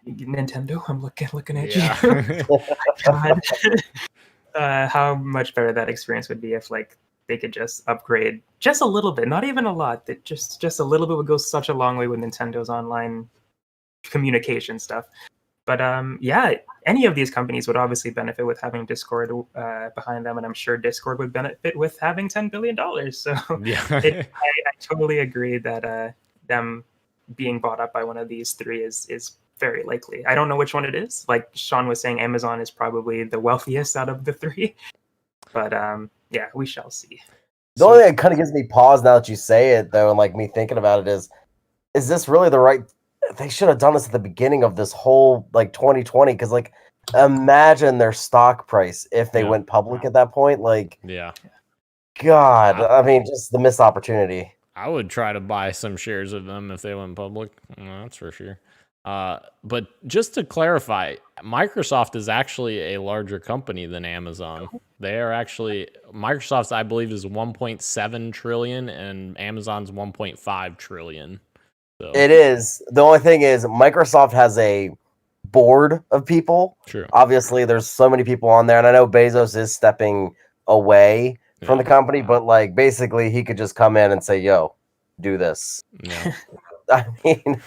Nintendo, I'm looking at Yeah. you. God. How much better that experience would be if like they could just upgrade just a little bit, not even a lot, that just a little bit would go such a long way with Nintendo's online communication stuff. But yeah, any of these companies would obviously benefit with having Discord behind them, and I'm sure Discord would benefit with having $10 billion. So Yeah. I totally agree that them being bought up by one of these three is very likely. I don't know which one it is. Like Sean was saying, Amazon is probably the wealthiest out of the three. But yeah, we shall see. The only thing that kind of gives me pause now that you say it, though, and like me thinking about it is this really the right? They should have done this at the beginning of this whole like 2020, because like imagine their stock price if they went public at that point. Like, Yeah. God, I mean, just the missed opportunity. I would try to buy some shares of them if they went public. That's for sure. But just to clarify, Microsoft is actually a larger company than Amazon. They are actually Microsoft's, I believe, is 1.7 trillion, and Amazon's 1.5 trillion. So It is. The only thing is, Microsoft has a board of people. true. Obviously, there's so many people on there, and I know Bezos is stepping away from the company, but like basically, he could just come in and say, "Yo, do this." Yeah. I mean,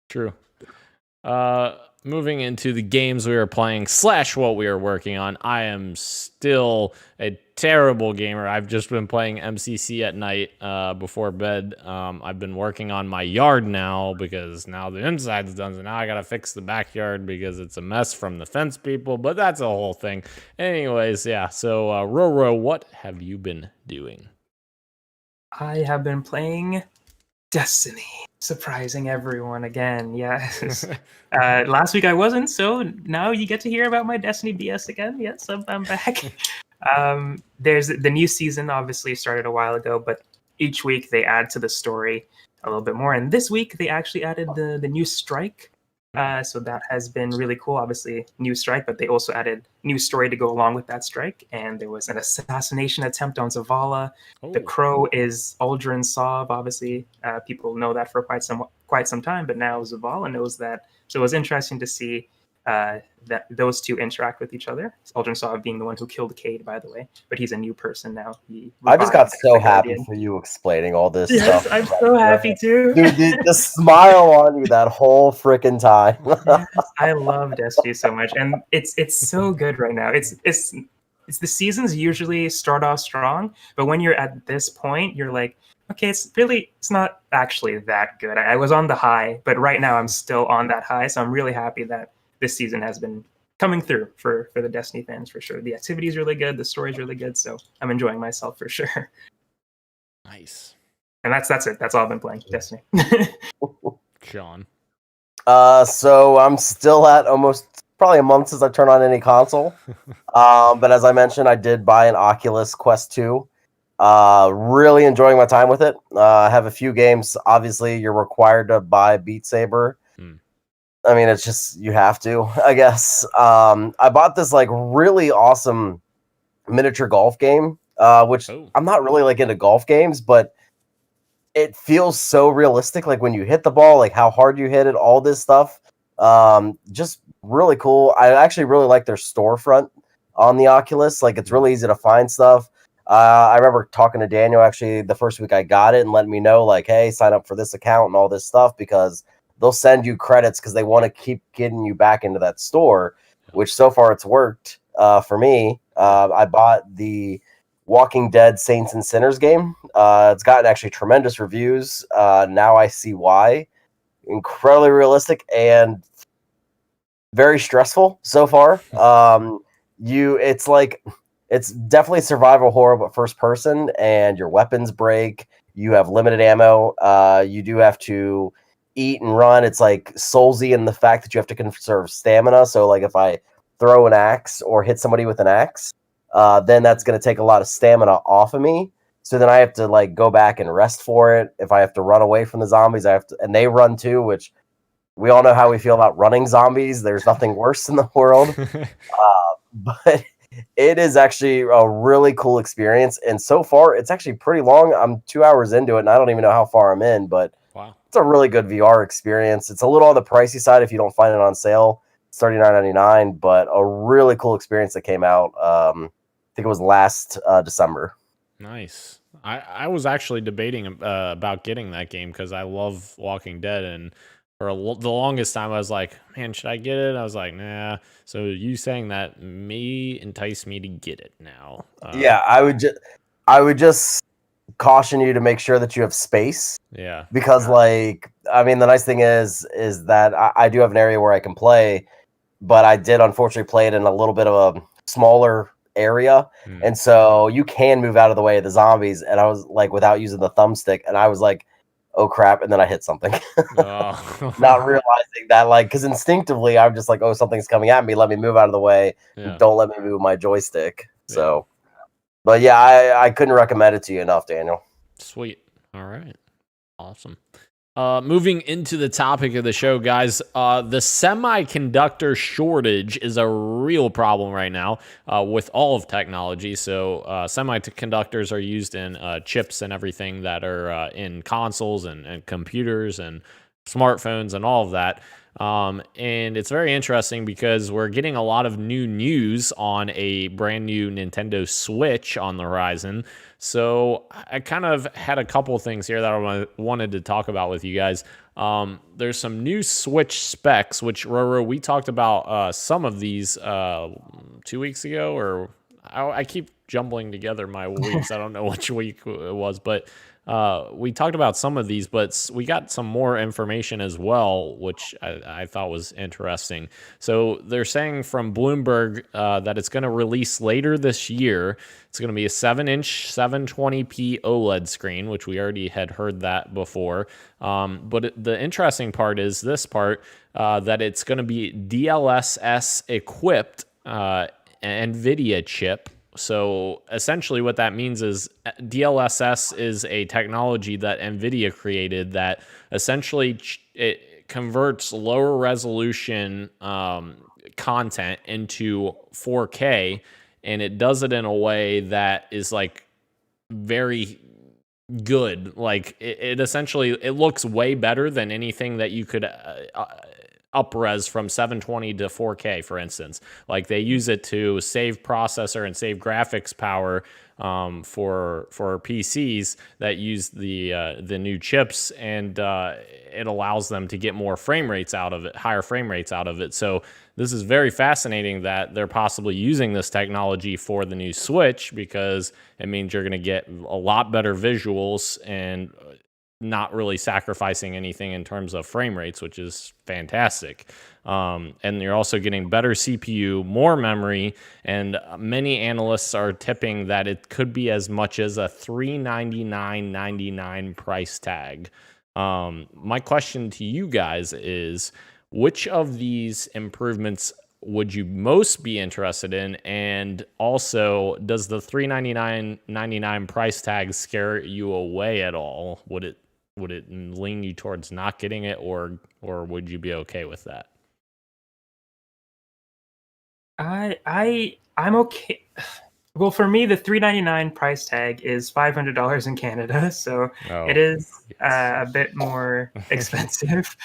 True. Moving into the games we are playing / what we are working on, I am still a terrible gamer. I've just been playing MCC at night before bed. I've been working on my yard now because now the inside's done, so now I gotta fix the backyard because it's a mess from the fence people, but that's a whole thing. Anyways, yeah, so Roro, what have you been doing? I have been playing Destiny, surprising everyone again. Yes. Last week I wasn't, so now you get to hear about my Destiny BS again. Yes, I'm back. There's the new season, obviously started a while ago, but each week they add to the story a little bit more. And this week they actually added the new strike. So that has been really cool. Obviously, new strike, but they also added new story to go along with that strike. And there was an assassination attempt on Zavala. The Crow is Aldrin Sov. Obviously, people know that for quite some time, but now Zavala knows that. So it was interesting to see that those two interact with each other. Aldrin Sov being the one who killed Cade, by the way, but he's a new person now. I just got so happy for you explaining all this stuff. I'm so happy too. Dude, the smile on you that whole freaking time. Yes, I love Destiny so much, and it's so good right now. It's the seasons usually start off strong, but when you're at this point, you're like, okay, it's not actually that good. I was on the high, but right now I'm still on that high, so I'm really happy that this season has been coming through for the Destiny fans for sure. The activity is really good, the story is really good, so I'm enjoying myself for sure. Nice. And that's it. That's all I've been playing, Destiny. Sean. So I'm still at almost probably a month since I turned on any console. But as I mentioned, I did buy an Oculus Quest 2. Really enjoying my time with it. I have a few games. Obviously, you're required to buy Beat Saber. I mean, it's just, you have to, I guess. I bought this like really awesome miniature golf game, which I'm not really like into golf games, but it feels so realistic. Like when you hit the ball, like how hard you hit it, all this stuff. Just really cool. I actually really like their storefront on the Oculus. Like it's really easy to find stuff. I remember talking to Daniel actually the first week I got it and letting me know like, hey, sign up for this account and all this stuff because they'll send you credits because they want to keep getting you back into that store, which so far it's worked for me. I bought the Walking Dead Saints and Sinners game. It's gotten actually tremendous reviews. Now I see why. Incredibly realistic and very stressful so far. It's definitely survival horror, but first person, and your weapons break. You have limited ammo. You do have to eat and run. It's like Soulsy in the fact that you have to conserve stamina. So like if I throw an axe or hit somebody with an axe, then that's going to take a lot of stamina off of me. So then I have to like go back and rest for it. If I have to run away from the zombies, I have to, and they run too, which we all know how we feel about running zombies. There's nothing worse in the world. But it is actually a really cool experience. And so far, it's actually pretty long. I'm 2 hours into it, and I don't even know how far I'm in, but wow. It's a really good VR experience. It's a little on the pricey side if you don't find it on sale. It's $39.99, but a really cool experience that came out. I think it was last December. Nice. I was actually debating about getting that game because I love Walking Dead, and for the longest time I was like, man, should I get it? I was like, nah. So you saying that may entice me to get it now. Yeah, I would just caution you to make sure that you have space. Yeah. Because like, I mean, the nice thing is that I do have an area where I can play, but I did unfortunately play it in a little bit of a smaller area. And so you can move out of the way of the zombies. And I was like, without using the thumbstick, and I was like, oh crap. And then I hit something. Not realizing that, like, because instinctively I'm just like, oh, something's coming at me. Let me move out of the way. Yeah. Don't let me move my joystick. So, but yeah, I couldn't recommend it to you enough, Daniel. Sweet. All right. Awesome. Moving into the topic of the show, guys, the semiconductor shortage is a real problem right now with all of technology. So semiconductors are used in chips and everything that are in consoles and computers and smartphones and all of that. And it's very interesting because we're getting a lot of new news on a brand new Nintendo Switch on the horizon. So I kind of had a couple things here that I wanted to talk about with you guys. There's some new Switch specs, which Roro, we talked about some of these 2 weeks ago, or I keep jumbling together my weeks. I don't know which week it was, but we talked about some of these, but we got some more information as well, which I thought was interesting. So they're saying from Bloomberg that it's going to release later this year. It's going to be a 7-inch 720p OLED screen, which we already had heard that before. But the interesting part is this part, that it's going to be DLSS equipped NVIDIA chip. So essentially what that means is DLSS is a technology that NVIDIA created that essentially it converts lower resolution content into 4K, and it does it in a way that is like very good. Like it essentially, it looks way better than anything that you could up-res from 720 to 4K, for instance. Like they use it to save processor and save graphics power for PCs that use the new chips, and it allows them to get more frame rates out of it, higher frame rates out of it. So this is very fascinating that they're possibly using this technology for the new Switch, because it means you're going to get a lot better visuals and not really sacrificing anything in terms of frame rates, which is fantastic. And you're also getting better CPU, more memory, and many analysts are tipping that it could be as much as a $399.99 price tag. My question to you guys is, which of these improvements would you most be interested in? And also, does the $399.99 price tag scare you away at all? Would it lean you towards not getting it, or would you be okay with that? I'm okay. Well, for me, the $399 price tag is $500 in Canada, so it is a bit more expensive.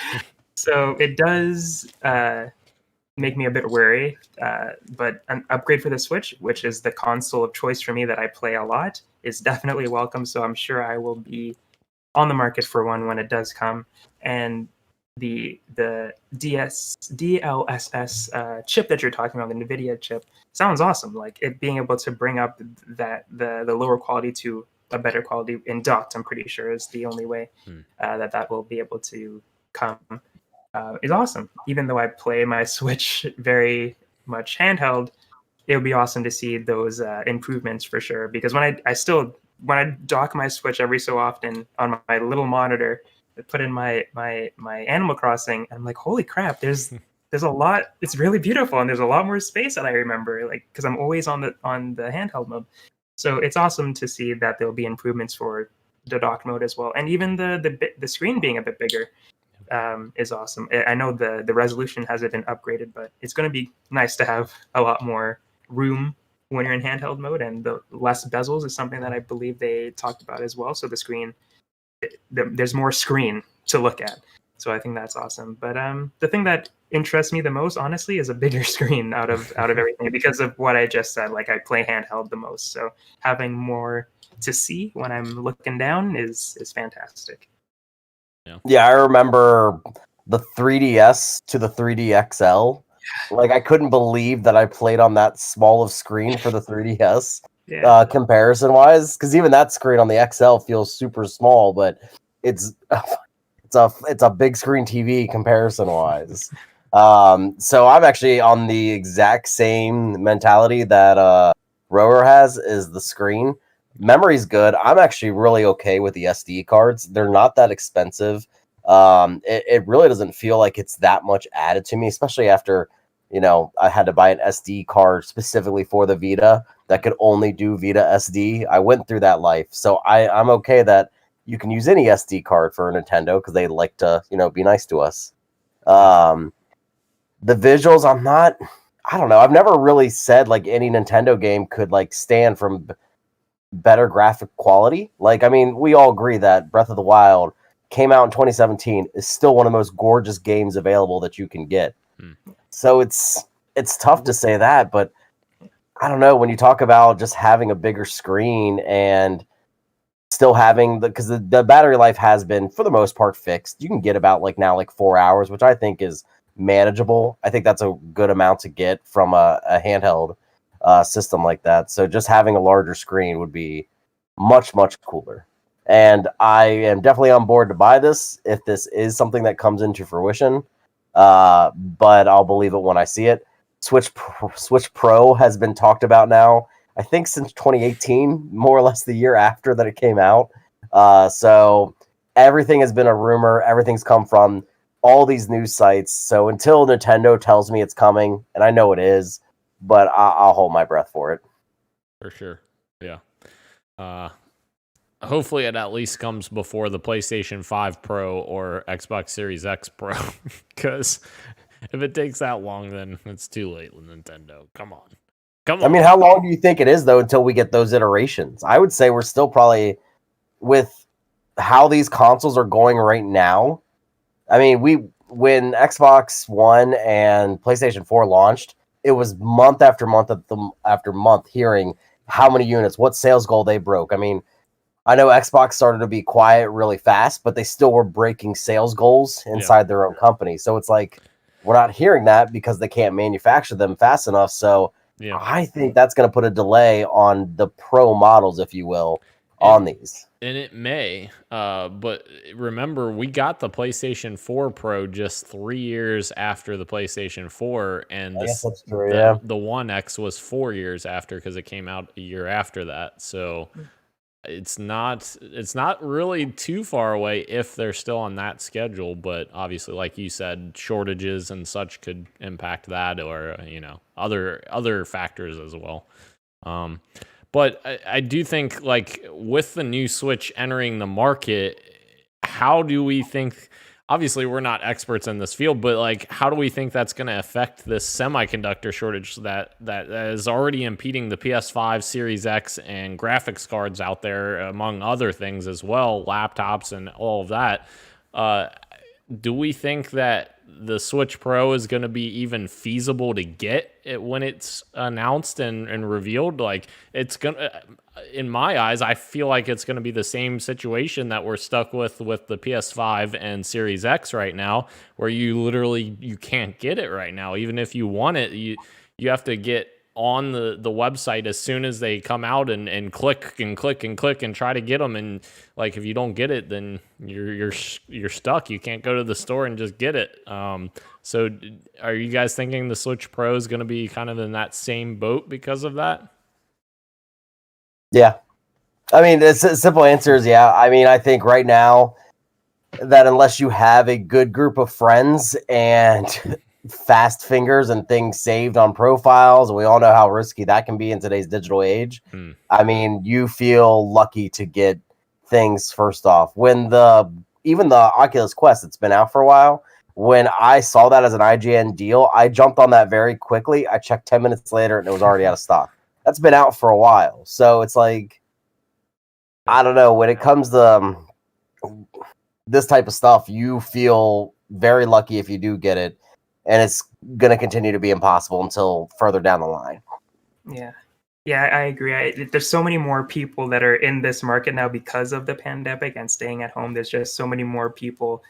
So it does make me a bit wary. But an upgrade for the Switch, which is the console of choice for me that I play a lot, is definitely welcome. So I'm sure I will be on the market for one when it does come. And the DLSS chip that you're talking about, the NVIDIA chip, sounds awesome. Like it being able to bring up that the lower quality to a better quality in docked, I'm pretty sure is the only way that will be able to come. Is awesome. Even though I play my Switch very much handheld, it would be awesome to see those improvements for sure. Because when I dock my Switch every so often on my little monitor, I put in my Animal Crossing, and I'm like, holy crap, there's a lot. It's really beautiful, and there's a lot more space than I remember. Like, because I'm always on the handheld mode, so it's awesome to see that there'll be improvements for the dock mode as well, and even the screen being a bit bigger is awesome. I know the resolution hasn't been upgraded, but it's going to be nice to have a lot more room when you're in handheld mode, and the less bezels is something that I believe they talked about as well. So the screen, there's more screen to look at. So I think that's awesome. But the thing that interests me the most, honestly, is a bigger screen out of everything, because of what I just said. Like I play handheld the most, so having more to see when I'm looking down is fantastic. Yeah, I remember the 3DS to the 3D XL. Like I couldn't believe that I played on that small of screen for the 3DS. Yeah. Comparison wise, because even that screen on the XL feels super small, but it's a big screen TV comparison wise. So I'm actually on the exact same mentality that Rower has, is the screen. Memory's good. I'm actually really okay with the SD cards. They're not that expensive. It really doesn't feel like it's that much added to me, especially after, I had to buy an SD card specifically for the Vita that could only do Vita SD. I went through that life. So I'm okay that you can use any SD card for a Nintendo because they like to, be nice to us. The visuals, I don't know. I've never really said like any Nintendo game could like stand from better graphic quality. Like, I mean, we all agree that Breath of the Wild came out in 2017 is still one of the most gorgeous games available that you can get. So it's tough to say that, but I don't know, when you talk about just having a bigger screen and still having because the battery life has been for the most part fixed. You can get about like 4 hours, which I think is manageable. I think that's a good amount to get from a handheld system like that. So just having a larger screen would be much, much cooler. And I am definitely on board to buy this if this is something that comes into fruition. But I'll believe it when I see it. Switch Pro has been talked about now, I think since 2018, more or less the year after that it came out. So everything has been a rumor. Everything's come from all these news sites. So until Nintendo tells me it's coming, and I know it is, but I'll hold my breath for it. For sure. Yeah. Hopefully it at least comes before the PlayStation 5 Pro or Xbox Series X Pro, because if it takes that long, then it's too late with Nintendo. Come on. I mean, how long do you think it is, though, until we get those iterations? I would say we're still probably, with how these consoles are going right now, I mean, when Xbox One and PlayStation 4 launched, it was month after month after month hearing how many units, what sales goal they broke. I mean, I know Xbox started to be quiet really fast, but they still were breaking sales goals inside their own company. So it's like, we're not hearing that because they can't manufacture them fast enough. So I think that's going to put a delay on the pro models, if you will, on these. And it may, but remember, we got the PlayStation 4 Pro just 3 years after the PlayStation 4, and the One X was 4 years after because it came out a year after that. So it's not really too far away if they're still on that schedule, but obviously, like you said, shortages and such could impact that, or other factors as well. But I do think, like, with the new Switch entering the market, how do we think? Obviously, we're not experts in this field, but like, how do we think that's going to affect this semiconductor shortage that is already impeding the PS5, Series X, and graphics cards out there, among other things as well, laptops and all of that? Do we think that the Switch Pro is going to be even feasible to get it when it's announced and revealed? Like, it's going to, in my eyes, I feel like it's going to be the same situation that we're stuck with the PS5 and Series X right now, where you can't get it right now. Even if you want it, you have to get on the website as soon as they come out and click and click and click and try to get them. And like, if you don't get it, then you're stuck. You can't go to the store and just get it. So are you guys thinking the Switch Pro is going to be kind of in that same boat because of that? Yeah. I mean, the simple answer is yeah. I mean, I think right now that unless you have a good group of friends and fast fingers and things saved on profiles, and we all know how risky that can be in today's digital age. I mean, you feel lucky to get things first off. When even the Oculus Quest, it's been out for a while, when I saw that as an IGN deal, I jumped on that very quickly. I checked 10 minutes later and it was already out of stock. That's been out for a while. So it's like, I don't know, when it comes to this type of stuff, you feel very lucky if you do get it. And it's going to continue to be impossible until further down the line. Yeah, I agree. There's so many more people that are in this market now because of the pandemic and staying at home. There's just so many more people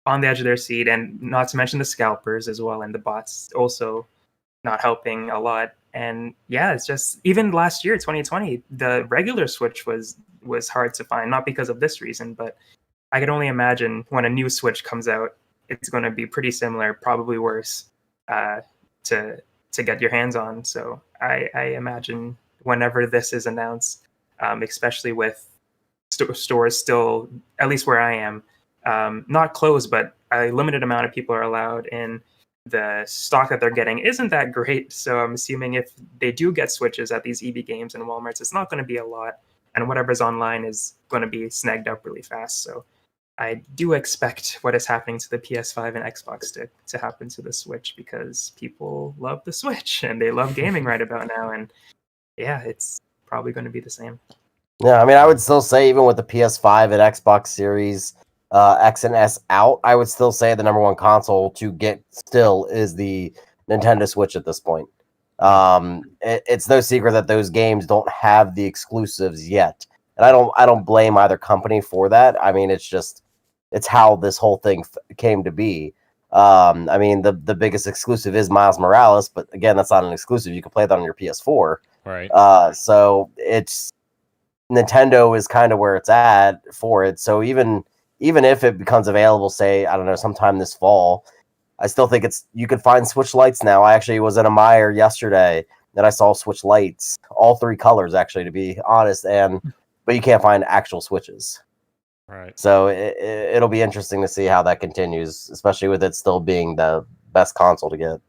on the edge of their seat, and not to mention the scalpers as well, and the bots also not helping a lot. And yeah, it's just, even last year, 2020, the regular Switch was hard to find, not because of this reason, but I can only imagine when a new Switch comes out, it's going to be pretty similar, probably worse, to get your hands on. So I imagine whenever this is announced, especially with stores still, at least where I am, not closed, but a limited amount of people are allowed in, the stock that they're getting isn't that great. So I'm assuming if they do get Switches at these EB Games and Walmarts, it's not going to be a lot. and whatever's online is going to be snagged up really fast. So I do expect what is happening to the PS5 and Xbox to happen to the Switch, because people love the Switch and they love gaming right about now. And yeah, it's probably going to be the same. Yeah, I mean, I would still say even with the PS5 and Xbox Series X and S out, I would still say the number one console to get still is the Nintendo Switch at this point. It's no secret that those games don't have the exclusives yet, and I don't blame either company for that. I mean, it's how this whole thing came to be. I mean, the biggest exclusive is Miles Morales, but again, that's not an exclusive. You can play that on your PS4. Right. So it's Nintendo is kind of where it's at for it. So even if it becomes available, say, I don't know, sometime this fall, I still think you can find Switch Lights now. I actually was in a Meijer yesterday and I saw Switch Lights, all three colors actually, to be honest, but you can't find actual Switches. Right. So it'll be interesting to see how that continues, especially with it still being the best console to get.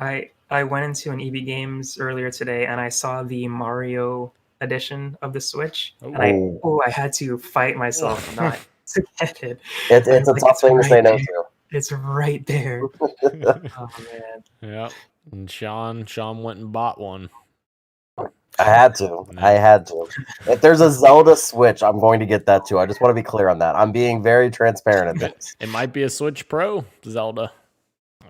I went into an EB Games earlier today and I saw the Mario edition of the Switch, and I had to fight myself not to get it. It's a tough thing to say no to. It's right there. Oh man. Yeah. And Sean went and bought one. I had to. If there's a Zelda Switch, I'm going to get that too. I just want to be clear on that. I'm being very transparent at this. It might be a Switch Pro Zelda.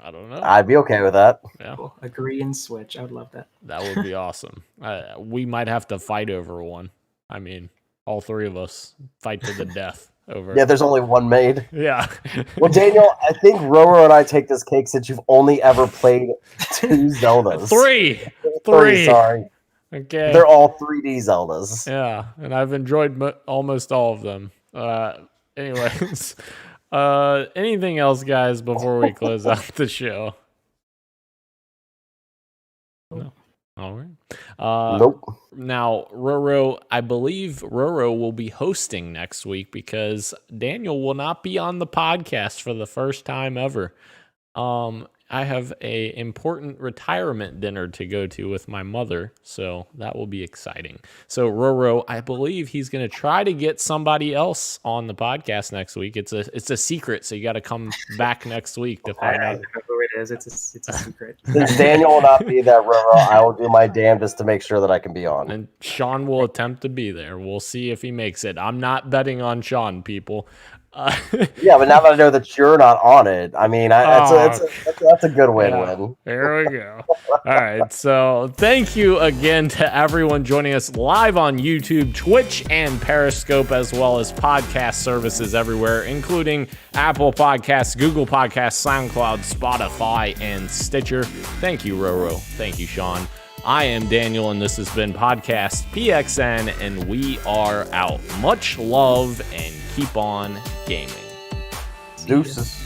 I don't know. I'd be okay with that. Yeah. Cool. A green Switch. I would love that. That would be awesome. We might have to fight over one. I mean, all three of us fight to the death over. Yeah, there's only one made. Yeah. Well, Daniel, I think Roro and I take this cake since you've only ever played 2 Zeldas. Three. Sorry. Okay. They're all 3D Zeldas. Yeah, and I've enjoyed almost all of them. Anyways, anything else, guys, before we close out the show? No. All right. Nope. Now, Roro, I believe Roro will be hosting next week because Daniel will not be on the podcast for the first time ever. I have a important retirement dinner to go to with my mother, so that will be exciting. So Roro, I believe he's going to try to get somebody else on the podcast next week. It's a secret, so you got to come back next week to find out. I don't know who it is. It's a secret. Since Daniel will not be there, Roro, I will do my damnedest to make sure that I can be on. And Sean will attempt to be there. We'll see if he makes it. I'm not betting on Sean, people. Yeah, but now that I know that you're not on it, I mean, that's a good win-win. Yeah, there we go. All right, so thank you again to everyone joining us live on YouTube, Twitch, and Periscope, as well as podcast services everywhere, including Apple Podcasts, Google Podcasts, SoundCloud, Spotify, and Stitcher. Thank you, Roro. Thank you, Sean. I am Daniel, and this has been Podcast PXN, and we are out. Much love, and keep on gaming. Deuces.